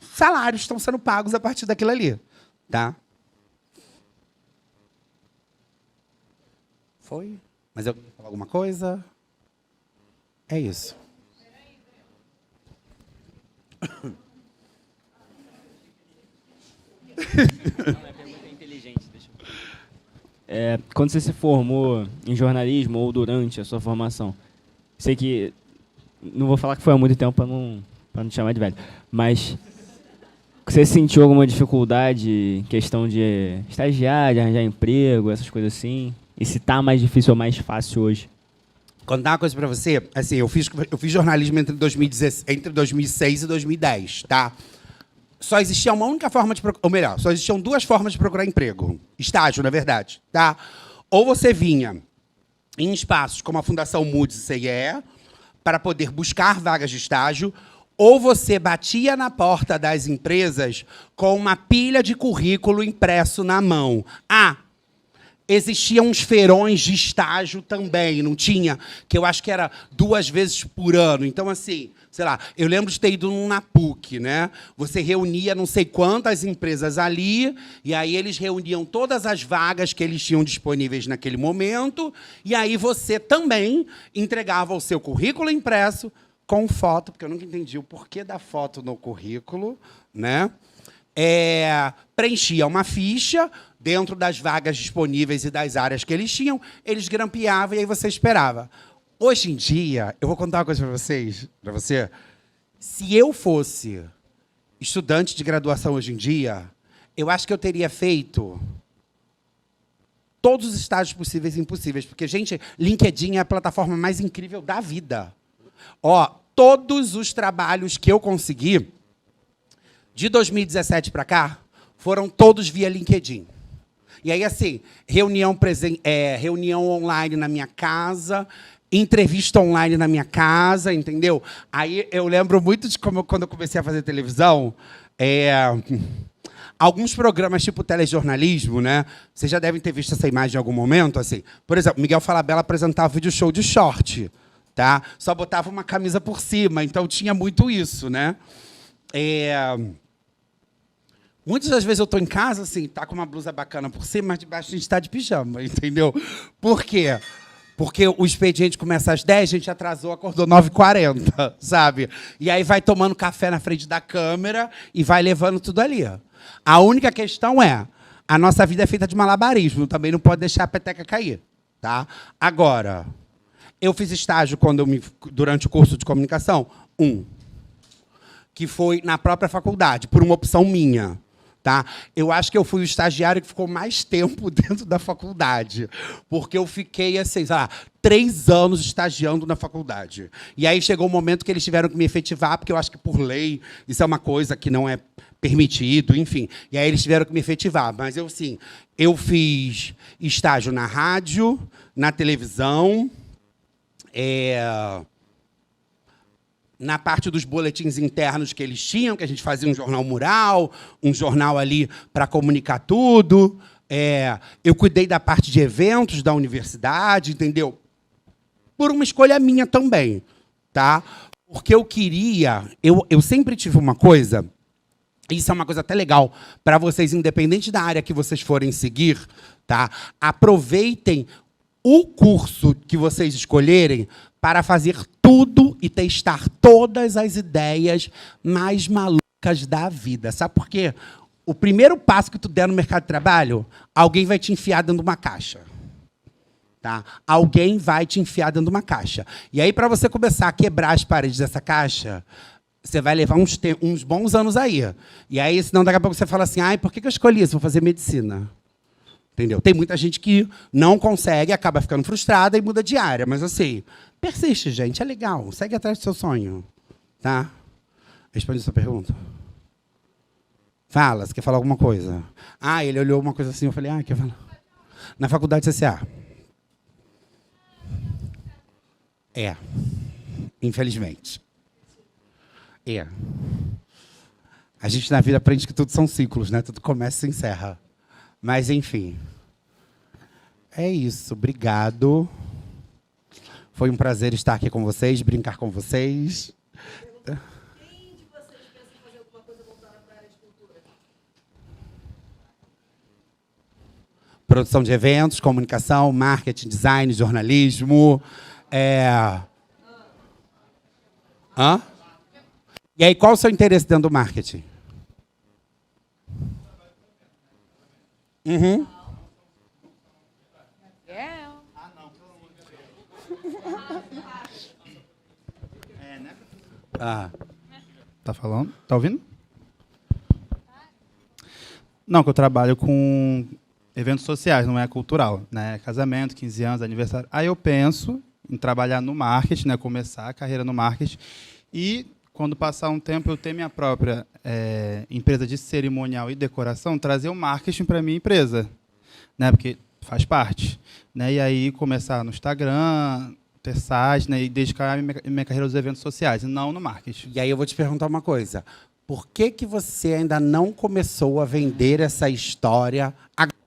salários que estão sendo pagos a partir daquilo ali, tá? Foi? Mas eu quero falar alguma coisa? É isso. Quando você se formou em jornalismo ou durante a sua formação, sei que não vou falar que foi há muito tempo para não te chamar de velho, mas você sentiu alguma dificuldade em questão de estagiar, de arranjar emprego, essas coisas assim? E se tá mais difícil ou mais fácil hoje? Contar uma coisa para você, assim, eu fiz jornalismo entre 2006 e 2010, tá? Só existia uma única forma de procurar, ou melhor, só existiam duas formas de procurar emprego. Estágio, na verdade, tá? Ou você vinha em espaços como a Fundação Moody's e CIE para poder buscar vagas de estágio, ou você batia na porta das empresas com uma pilha de currículo impresso na mão. Existiam uns feirões de estágio também, não tinha? Que eu acho que era 2 vezes por ano. Então, assim, sei lá, eu lembro de ter ido na PUC, né? Você reunia não sei quantas empresas ali, e aí eles reuniam todas as vagas que eles tinham disponíveis naquele momento, e aí você também entregava o seu currículo impresso com foto, porque eu nunca entendi o porquê da foto no currículo, né? Preenchia uma ficha dentro das vagas disponíveis e das áreas que eles tinham, eles grampeavam e aí você esperava. Hoje em dia, eu vou contar uma coisa para você. Se eu fosse estudante de graduação hoje em dia, eu acho que eu teria feito todos os estágios possíveis e impossíveis, porque, gente, LinkedIn é a plataforma mais incrível da vida. Todos os trabalhos que eu consegui, de 2017 para cá, foram todos via LinkedIn. E aí, assim, reunião online na minha casa, entrevista online na minha casa, entendeu? Aí eu lembro muito de quando eu comecei a fazer televisão, alguns programas tipo telejornalismo, né? Vocês já devem ter visto essa imagem em algum momento, assim. Por exemplo, Miguel Falabella apresentava vídeo show de short, tá? Só botava uma camisa por cima, então tinha muito isso, né? Muitas das vezes eu estou em casa, assim, tá com uma blusa bacana por cima, mas debaixo a gente está de pijama, entendeu? Por quê? Porque o expediente começa às 10, a gente atrasou, acordou 9h40, sabe? E aí vai tomando café na frente da câmera e vai levando tudo ali. A única questão é, a nossa vida é feita de malabarismo, também não pode deixar a peteca cair, tá? Agora, eu fiz estágio durante o curso de comunicação, que foi na própria faculdade, por uma opção minha. Tá? Eu acho que eu fui o estagiário que ficou mais tempo dentro da faculdade, porque eu fiquei, assim, 3 anos estagiando na faculdade. E aí chegou um momento que eles tiveram que me efetivar, porque eu acho que, por lei, isso é uma coisa que não é permitido, enfim. E aí eles tiveram que me efetivar. Mas eu fiz estágio na rádio, na televisão, na parte dos boletins internos que eles tinham, que a gente fazia um jornal mural, um jornal ali para comunicar tudo. Eu cuidei da parte de eventos da universidade, entendeu? Por uma escolha minha também, tá? Porque eu queria... Eu sempre tive uma coisa, isso é uma coisa até legal para vocês, independente da área que vocês forem seguir, tá? Aproveitem o curso que vocês escolherem para fazer tudo e testar todas as ideias mais malucas da vida. Sabe por quê? O primeiro passo que tu der no mercado de trabalho, alguém vai te enfiar dentro de uma caixa. Tá? Alguém vai te enfiar dentro de uma caixa. E aí, para você começar a quebrar as paredes dessa caixa, você vai levar uns bons anos aí. E aí, senão, daqui a pouco você fala assim, ai, por que eu escolhi isso? Vou fazer medicina. Entendeu? Tem muita gente que não consegue, acaba ficando frustrada e muda de área. Mas, assim, persiste, gente. É legal. Segue atrás do seu sonho. Tá? Responde a sua pergunta. Fala, você quer falar alguma coisa? Ah, ele olhou uma coisa assim, eu falei, quer falar? Na faculdade CCA. Infelizmente. A gente na vida aprende que tudo são ciclos, né? Tudo começa e se encerra. Mas, enfim. É isso. Obrigado. Foi um prazer estar aqui com vocês, brincar com vocês. Quem de vocês pensa em fazer alguma coisa voltada para a área de cultura? Produção de eventos, comunicação, marketing, design, jornalismo. Hã? E aí, qual o seu interesse dentro do marketing? Uhum. Tá falando? Tá ouvindo? Não, que eu trabalho com eventos sociais, não é cultural, né? Casamento, 15 anos, aniversário. Aí eu penso em trabalhar no marketing, né? Começar a carreira no marketing. E, quando passar um tempo, eu ter minha própria empresa de cerimonial e decoração, trazer o marketing para a minha empresa, né? Porque faz parte. Né? E aí começar no Instagram, ter site, né? E dedicar minha carreira aos eventos sociais, e não no marketing. E aí eu vou te perguntar uma coisa. Por que você ainda não começou a vender essa história agora?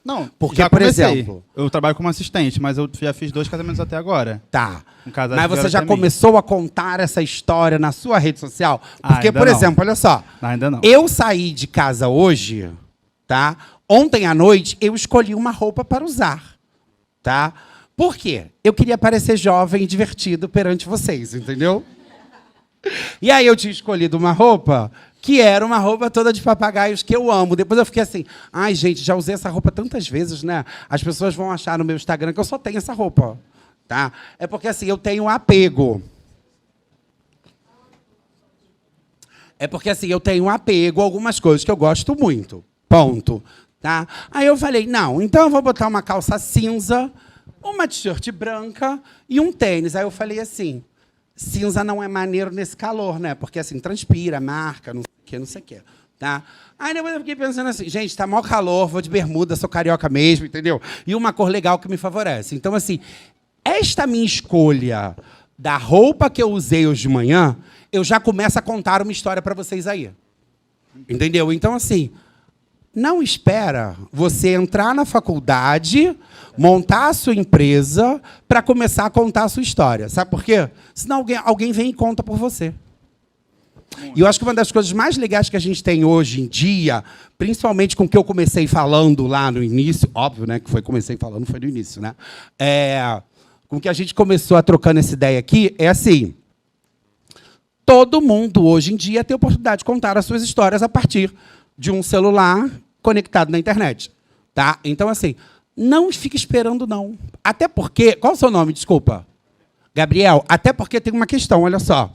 Não, porque, já por comecei. exemplo... Eu trabalho como assistente, mas eu já fiz 2 casamentos até agora. Tá. Mas você já começou a contar essa história na sua rede social? Porque, ainda por não. exemplo, olha só. Ainda não. Eu saí de casa hoje, tá? Ontem à noite, eu escolhi uma roupa para usar, tá? Por quê? Eu queria parecer jovem e divertido perante vocês, entendeu? E aí eu tinha escolhido uma roupa que era uma roupa toda de papagaios que eu amo. Depois eu fiquei assim, ai, gente, já usei essa roupa tantas vezes, né? As pessoas vão achar no meu Instagram que eu só tenho essa roupa, tá? É porque, assim, eu tenho apego. É porque, assim, eu tenho apego a algumas coisas que eu gosto muito. Ponto. Tá? Aí eu falei, não, então eu vou botar uma calça cinza, uma t-shirt branca e um tênis. Aí eu falei assim, cinza não é maneiro nesse calor, né? Porque, assim, transpira, marca, não sei o quê. Tá? Aí depois eu fiquei pensando assim, gente, tá maior calor, vou de bermuda, sou carioca mesmo, entendeu? E uma cor legal que me favorece. Então, assim, esta minha escolha da roupa que eu usei hoje de manhã, eu já começo a contar uma história para vocês aí. Entendeu? Então, assim, não espera você entrar na faculdade, montar a sua empresa para começar a contar a sua história. Sabe por quê? Senão alguém vem e conta por você. E eu acho que uma das coisas mais legais que a gente tem hoje em dia, principalmente com o que eu comecei falando lá no início, óbvio, né, que comecei falando foi no início, né? Com o que a gente começou a trocando essa ideia aqui, é assim, todo mundo hoje em dia tem a oportunidade de contar as suas histórias a partir de um celular conectado na internet. Tá? Então, assim, não fique esperando, não. Até porque... Qual é o seu nome? Desculpa. Gabriel. Até porque tem uma questão, olha só.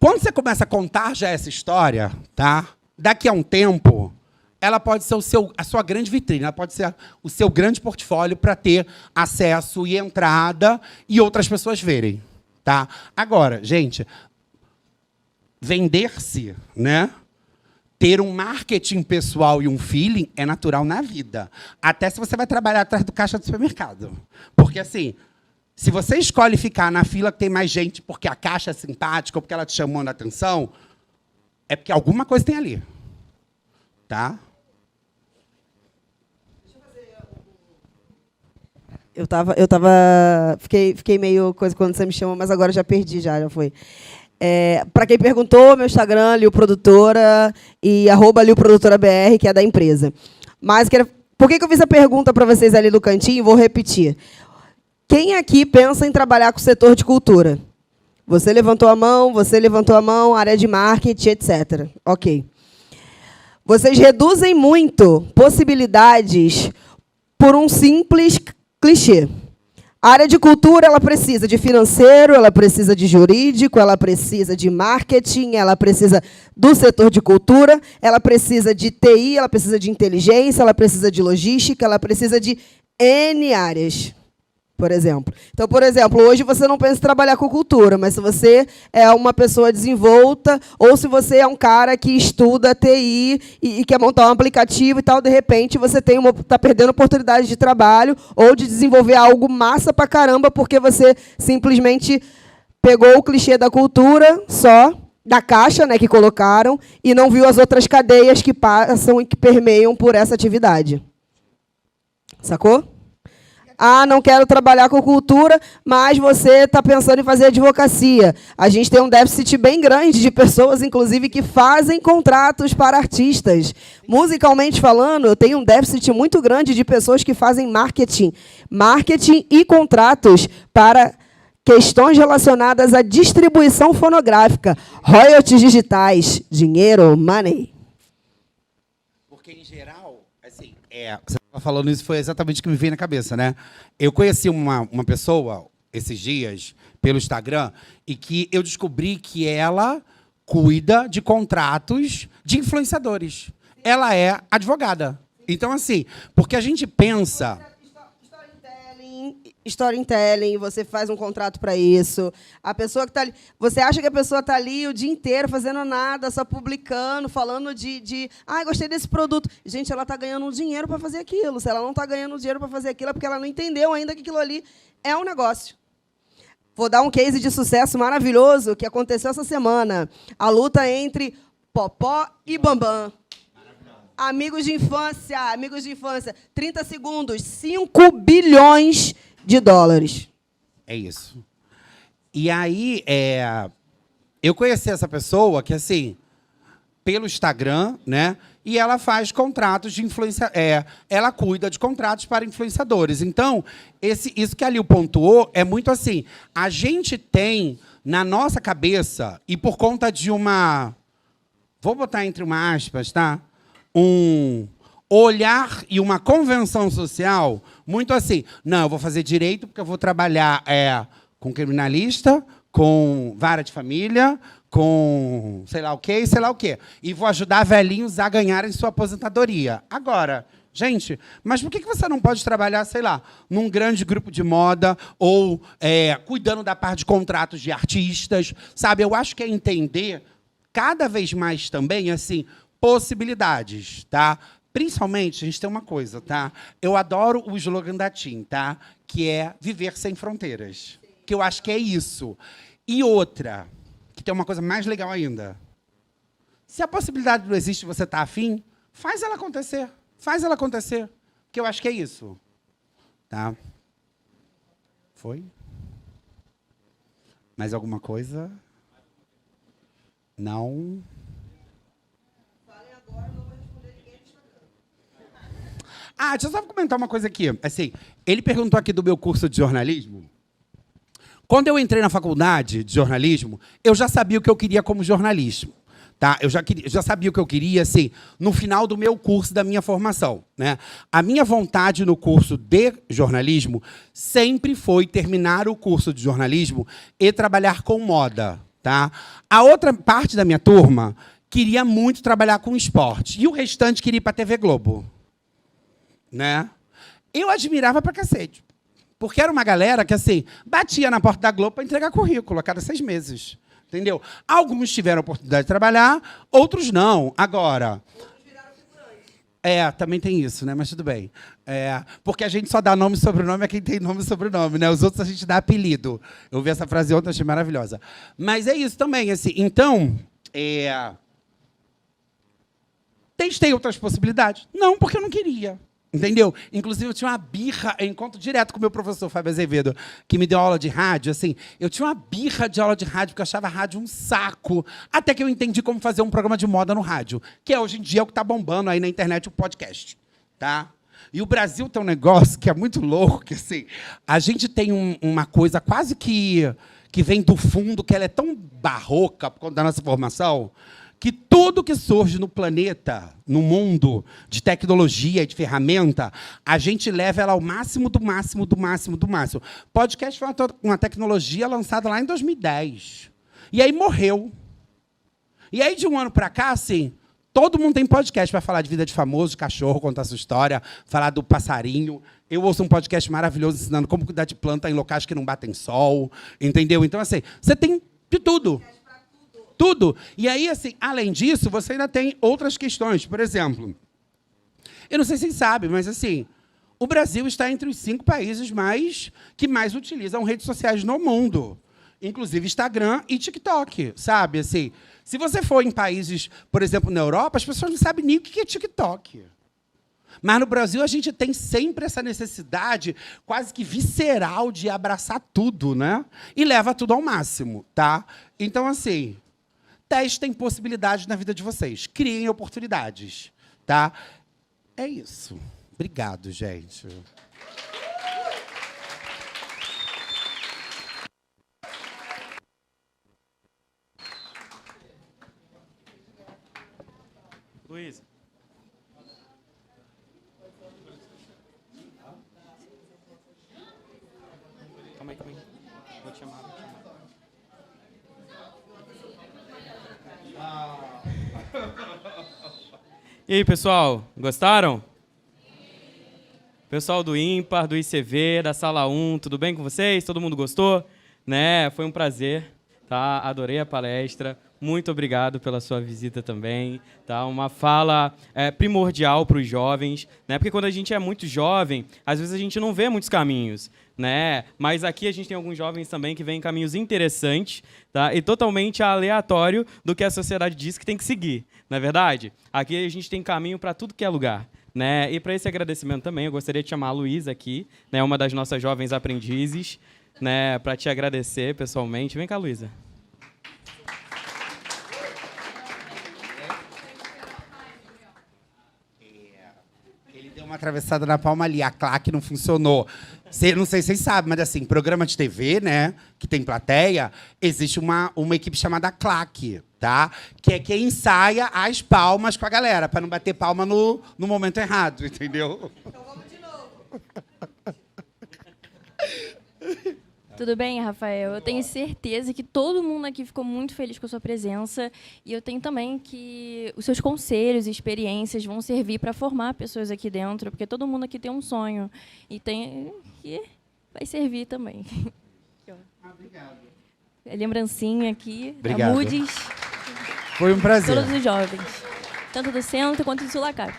Quando você começa a contar já essa história, tá? Daqui a um tempo, ela pode ser a sua grande vitrine, ela pode ser o seu grande portfólio para ter acesso e entrada e outras pessoas verem. Tá? Agora, gente, vender-se, né? Ter um marketing pessoal e um feeling é natural na vida. Até se você vai trabalhar atrás do caixa do supermercado. Porque, assim, se você escolhe ficar na fila que tem mais gente porque a caixa é simpática ou porque ela te chamou a atenção, é porque alguma coisa tem ali. Tá? Fiquei meio coisa quando você me chamou, mas agora já perdi, já foi. Para quem perguntou, meu Instagram, Liu Produtora, e @LiuProdutoraBR, que é da empresa. Mas por que eu fiz a pergunta para vocês ali no cantinho? Vou repetir. Quem aqui pensa em trabalhar com o setor de cultura? Você levantou a mão, área de marketing, etc. Ok. Vocês reduzem muito possibilidades por um simples clichê. A área de cultura, ela precisa de financeiro, ela precisa de jurídico, ela precisa de marketing, ela precisa do setor de cultura, ela precisa de TI, ela precisa de inteligência, ela precisa de logística, ela precisa de N áreas, por exemplo. Então, por exemplo, hoje você não pensa em trabalhar com cultura, mas se você é uma pessoa desenvolta, ou se você é um cara que estuda TI e quer montar um aplicativo e tal, de repente você está perdendo oportunidade de trabalho ou de desenvolver algo massa pra caramba, porque você simplesmente pegou o clichê da cultura só, da caixa, né, que colocaram, e não viu as outras cadeias que passam e que permeiam por essa atividade. Sacou? Ah, não quero trabalhar com cultura, mas você está pensando em fazer advocacia. A gente tem um déficit bem grande de pessoas, inclusive, que fazem contratos para artistas. Musicalmente falando, eu tenho um déficit muito grande de pessoas que fazem marketing e contratos para questões relacionadas à distribuição fonográfica, royalties digitais, dinheiro, money. Porque, em geral, assim, você estava falando isso, foi exatamente o que me veio na cabeça, né? Eu conheci uma pessoa, esses dias, pelo Instagram, e que eu descobri que ela cuida de contratos de influenciadores. Ela é advogada. Então, assim, porque a gente pensa... Storytelling, você faz um contrato para isso. A pessoa que está ali, você acha que a pessoa está ali o dia inteiro fazendo nada, só publicando, falando gostei desse produto. Gente, ela está ganhando um dinheiro para fazer aquilo. Se ela não está ganhando dinheiro para fazer aquilo, é porque ela não entendeu ainda que aquilo ali é um negócio. Vou dar um case de sucesso maravilhoso que aconteceu essa semana. A luta entre Popó e Bambam. Amigos de infância, 30 segundos, 5 bilhões de dólares. É isso. E aí, eu conheci essa pessoa que, assim, pelo Instagram, né? E ela faz contratos de influência. Ela cuida de contratos para influenciadores. Então, isso que a Lil pontuou é muito assim. A gente tem na nossa cabeça, e por conta de uma. Vou botar entre uma aspas, tá? Um olhar e uma convenção social muito assim. Não, eu vou fazer direito porque eu vou trabalhar com criminalista, com vara de família, com sei lá o quê. E vou ajudar velhinhos a ganharem sua aposentadoria. Agora, gente, mas por que você não pode trabalhar, sei lá, num grande grupo de moda ou cuidando da parte de contratos de artistas? Sabe, eu acho que é entender cada vez mais também, assim, possibilidades, tá? Principalmente, a gente tem uma coisa, tá? Eu adoro o slogan da TIM, tá? Que é viver sem fronteiras. Que eu acho que é isso. E outra, que tem uma coisa mais legal ainda. Se a possibilidade não existe e você está afim, faz ela acontecer. Faz ela acontecer. Que eu acho que é isso. Tá? Foi? Mais alguma coisa? Não? Deixa eu só comentar uma coisa aqui. Assim, ele perguntou aqui do meu curso de jornalismo. Quando eu entrei na faculdade de jornalismo, eu já sabia o que eu queria como jornalismo. Tá? Eu já sabia o que eu queria, assim, no final do meu curso, da minha formação, né? A minha vontade no curso de jornalismo sempre foi terminar o curso de jornalismo e trabalhar com moda. Tá? A outra parte da minha turma queria muito trabalhar com esporte. E o restante queria ir para a TV Globo. Né? Eu admirava pra cacete. Porque era uma galera que, assim, batia na porta da Globo para entregar currículo a cada 6 meses. Entendeu? Alguns tiveram a oportunidade de trabalhar, outros não. Agora... também tem isso, né? Mas tudo bem. Porque a gente só dá nome e sobrenome a quem tem nome e sobrenome, né? Os outros a gente dá apelido. Eu ouvi essa frase ontem, achei maravilhosa. Mas é isso também, assim. Então, testei outras possibilidades? Não, porque eu não queria. Entendeu? Inclusive, eu tinha uma birra, eu encontro direto com o meu professor, Fábio Azevedo, que me deu aula de rádio. Assim, eu tinha uma birra de aula de rádio, porque eu achava a rádio um saco. Até que eu entendi como fazer um programa de moda no rádio, que hoje em dia é o que está bombando aí na internet, o podcast. Tá? E o Brasil tem um negócio que é muito louco, que assim, a gente tem uma coisa quase que que vem do fundo, que ela é tão barroca por conta da nossa formação, que tudo que surge no planeta, no mundo de tecnologia e de ferramenta, a gente leva ela ao máximo do máximo, do máximo, do máximo. Podcast foi uma tecnologia lançada lá em 2010. E aí morreu. E aí, de um ano para cá, assim, todo mundo tem podcast para falar de vida de famoso, de cachorro, contar sua história, falar do passarinho. Eu ouço um podcast maravilhoso ensinando como cuidar de planta em locais que não batem sol, entendeu? Então, assim, você tem de tudo. Tudo. E aí, assim, além disso, você ainda tem outras questões. Por exemplo, eu não sei se vocês sabem, mas assim, o Brasil está entre os 5 países que mais utilizam redes sociais no mundo. Inclusive Instagram e TikTok, sabe? Assim, se você for em países, por exemplo, na Europa, as pessoas não sabem nem o que é TikTok. Mas no Brasil a gente tem sempre essa necessidade quase que visceral de abraçar tudo, né? E leva tudo ao máximo, tá? Então, assim, testem possibilidades na vida de vocês. Criem oportunidades, tá? É isso. Obrigado, gente. Luísa. Calma aí. Vou te chamar. E aí, pessoal, gostaram? Pessoal do Ímpar, do ICV, da Sala 1, tudo bem com vocês? Todo mundo gostou? Né? Foi um prazer, tá? Adorei a palestra. Muito obrigado pela sua visita também, tá? Uma fala primordial para os jovens, né? Porque quando a gente é muito jovem, às vezes a gente não vê muitos caminhos, né? Mas aqui a gente tem alguns jovens também que vêm em caminhos interessantes, tá? E totalmente aleatório do que a sociedade diz que tem que seguir, não é verdade? Aqui a gente tem caminho para tudo que é lugar, né? E para esse agradecimento também, eu gostaria de chamar a Luísa aqui, né? Uma das nossas jovens aprendizes, né? Para te agradecer pessoalmente. Vem cá, Luísa. Uma atravessada na palma ali, a claque não funcionou. Não sei se vocês sabem, mas assim, programa de TV, né, que tem plateia, existe uma equipe chamada claque, tá? Que é quem ensaia as palmas com a galera, para não bater palma no momento errado, entendeu? Então vamos de novo. Tudo bem, Rafael? Eu tenho certeza que todo mundo aqui ficou muito feliz com a sua presença e eu tenho também que os seus conselhos e experiências vão servir para formar pessoas aqui dentro, porque todo mundo aqui tem um sonho e vai servir também. Obrigado. Lembrancinha aqui, obrigado. Da Moody's. Foi um prazer. Todos os jovens, tanto do centro quanto do Sulacap.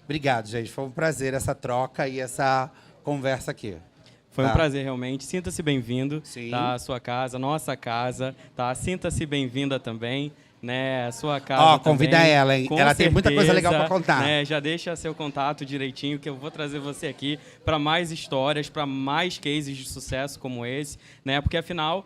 Obrigado, gente. Foi um prazer essa troca e essa conversa aqui. Foi um prazer, realmente. Sinta-se bem-vindo, tá? A sua casa, nossa casa, tá? Sinta-se bem-vinda também, né? A sua casa convida também, ela, hein? Ela tem muita coisa legal para contar. Né? Já deixa seu contato direitinho, que eu vou trazer você aqui para mais histórias, para mais cases de sucesso como esse, né? Porque, afinal,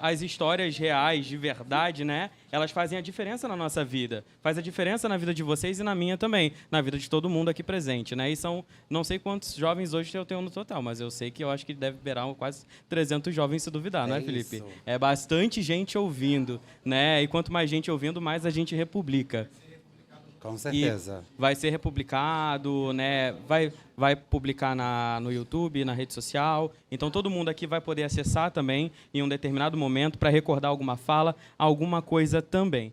as histórias reais, de verdade, né? Elas fazem a diferença na nossa vida. Faz a diferença na vida de vocês e na minha também. Na vida de todo mundo aqui presente, né? E são, não sei quantos jovens hoje eu tenho no total, mas eu sei que eu acho que deve beirar quase 300 jovens, se duvidar, não é, Felipe? Isso. É bastante gente ouvindo, né? E quanto mais gente ouvindo, mais a gente republica. Com certeza. E vai ser republicado, né? Vai publicar no YouTube, na rede social. Então, todo mundo aqui vai poder acessar também em um determinado momento para recordar alguma fala, alguma coisa também.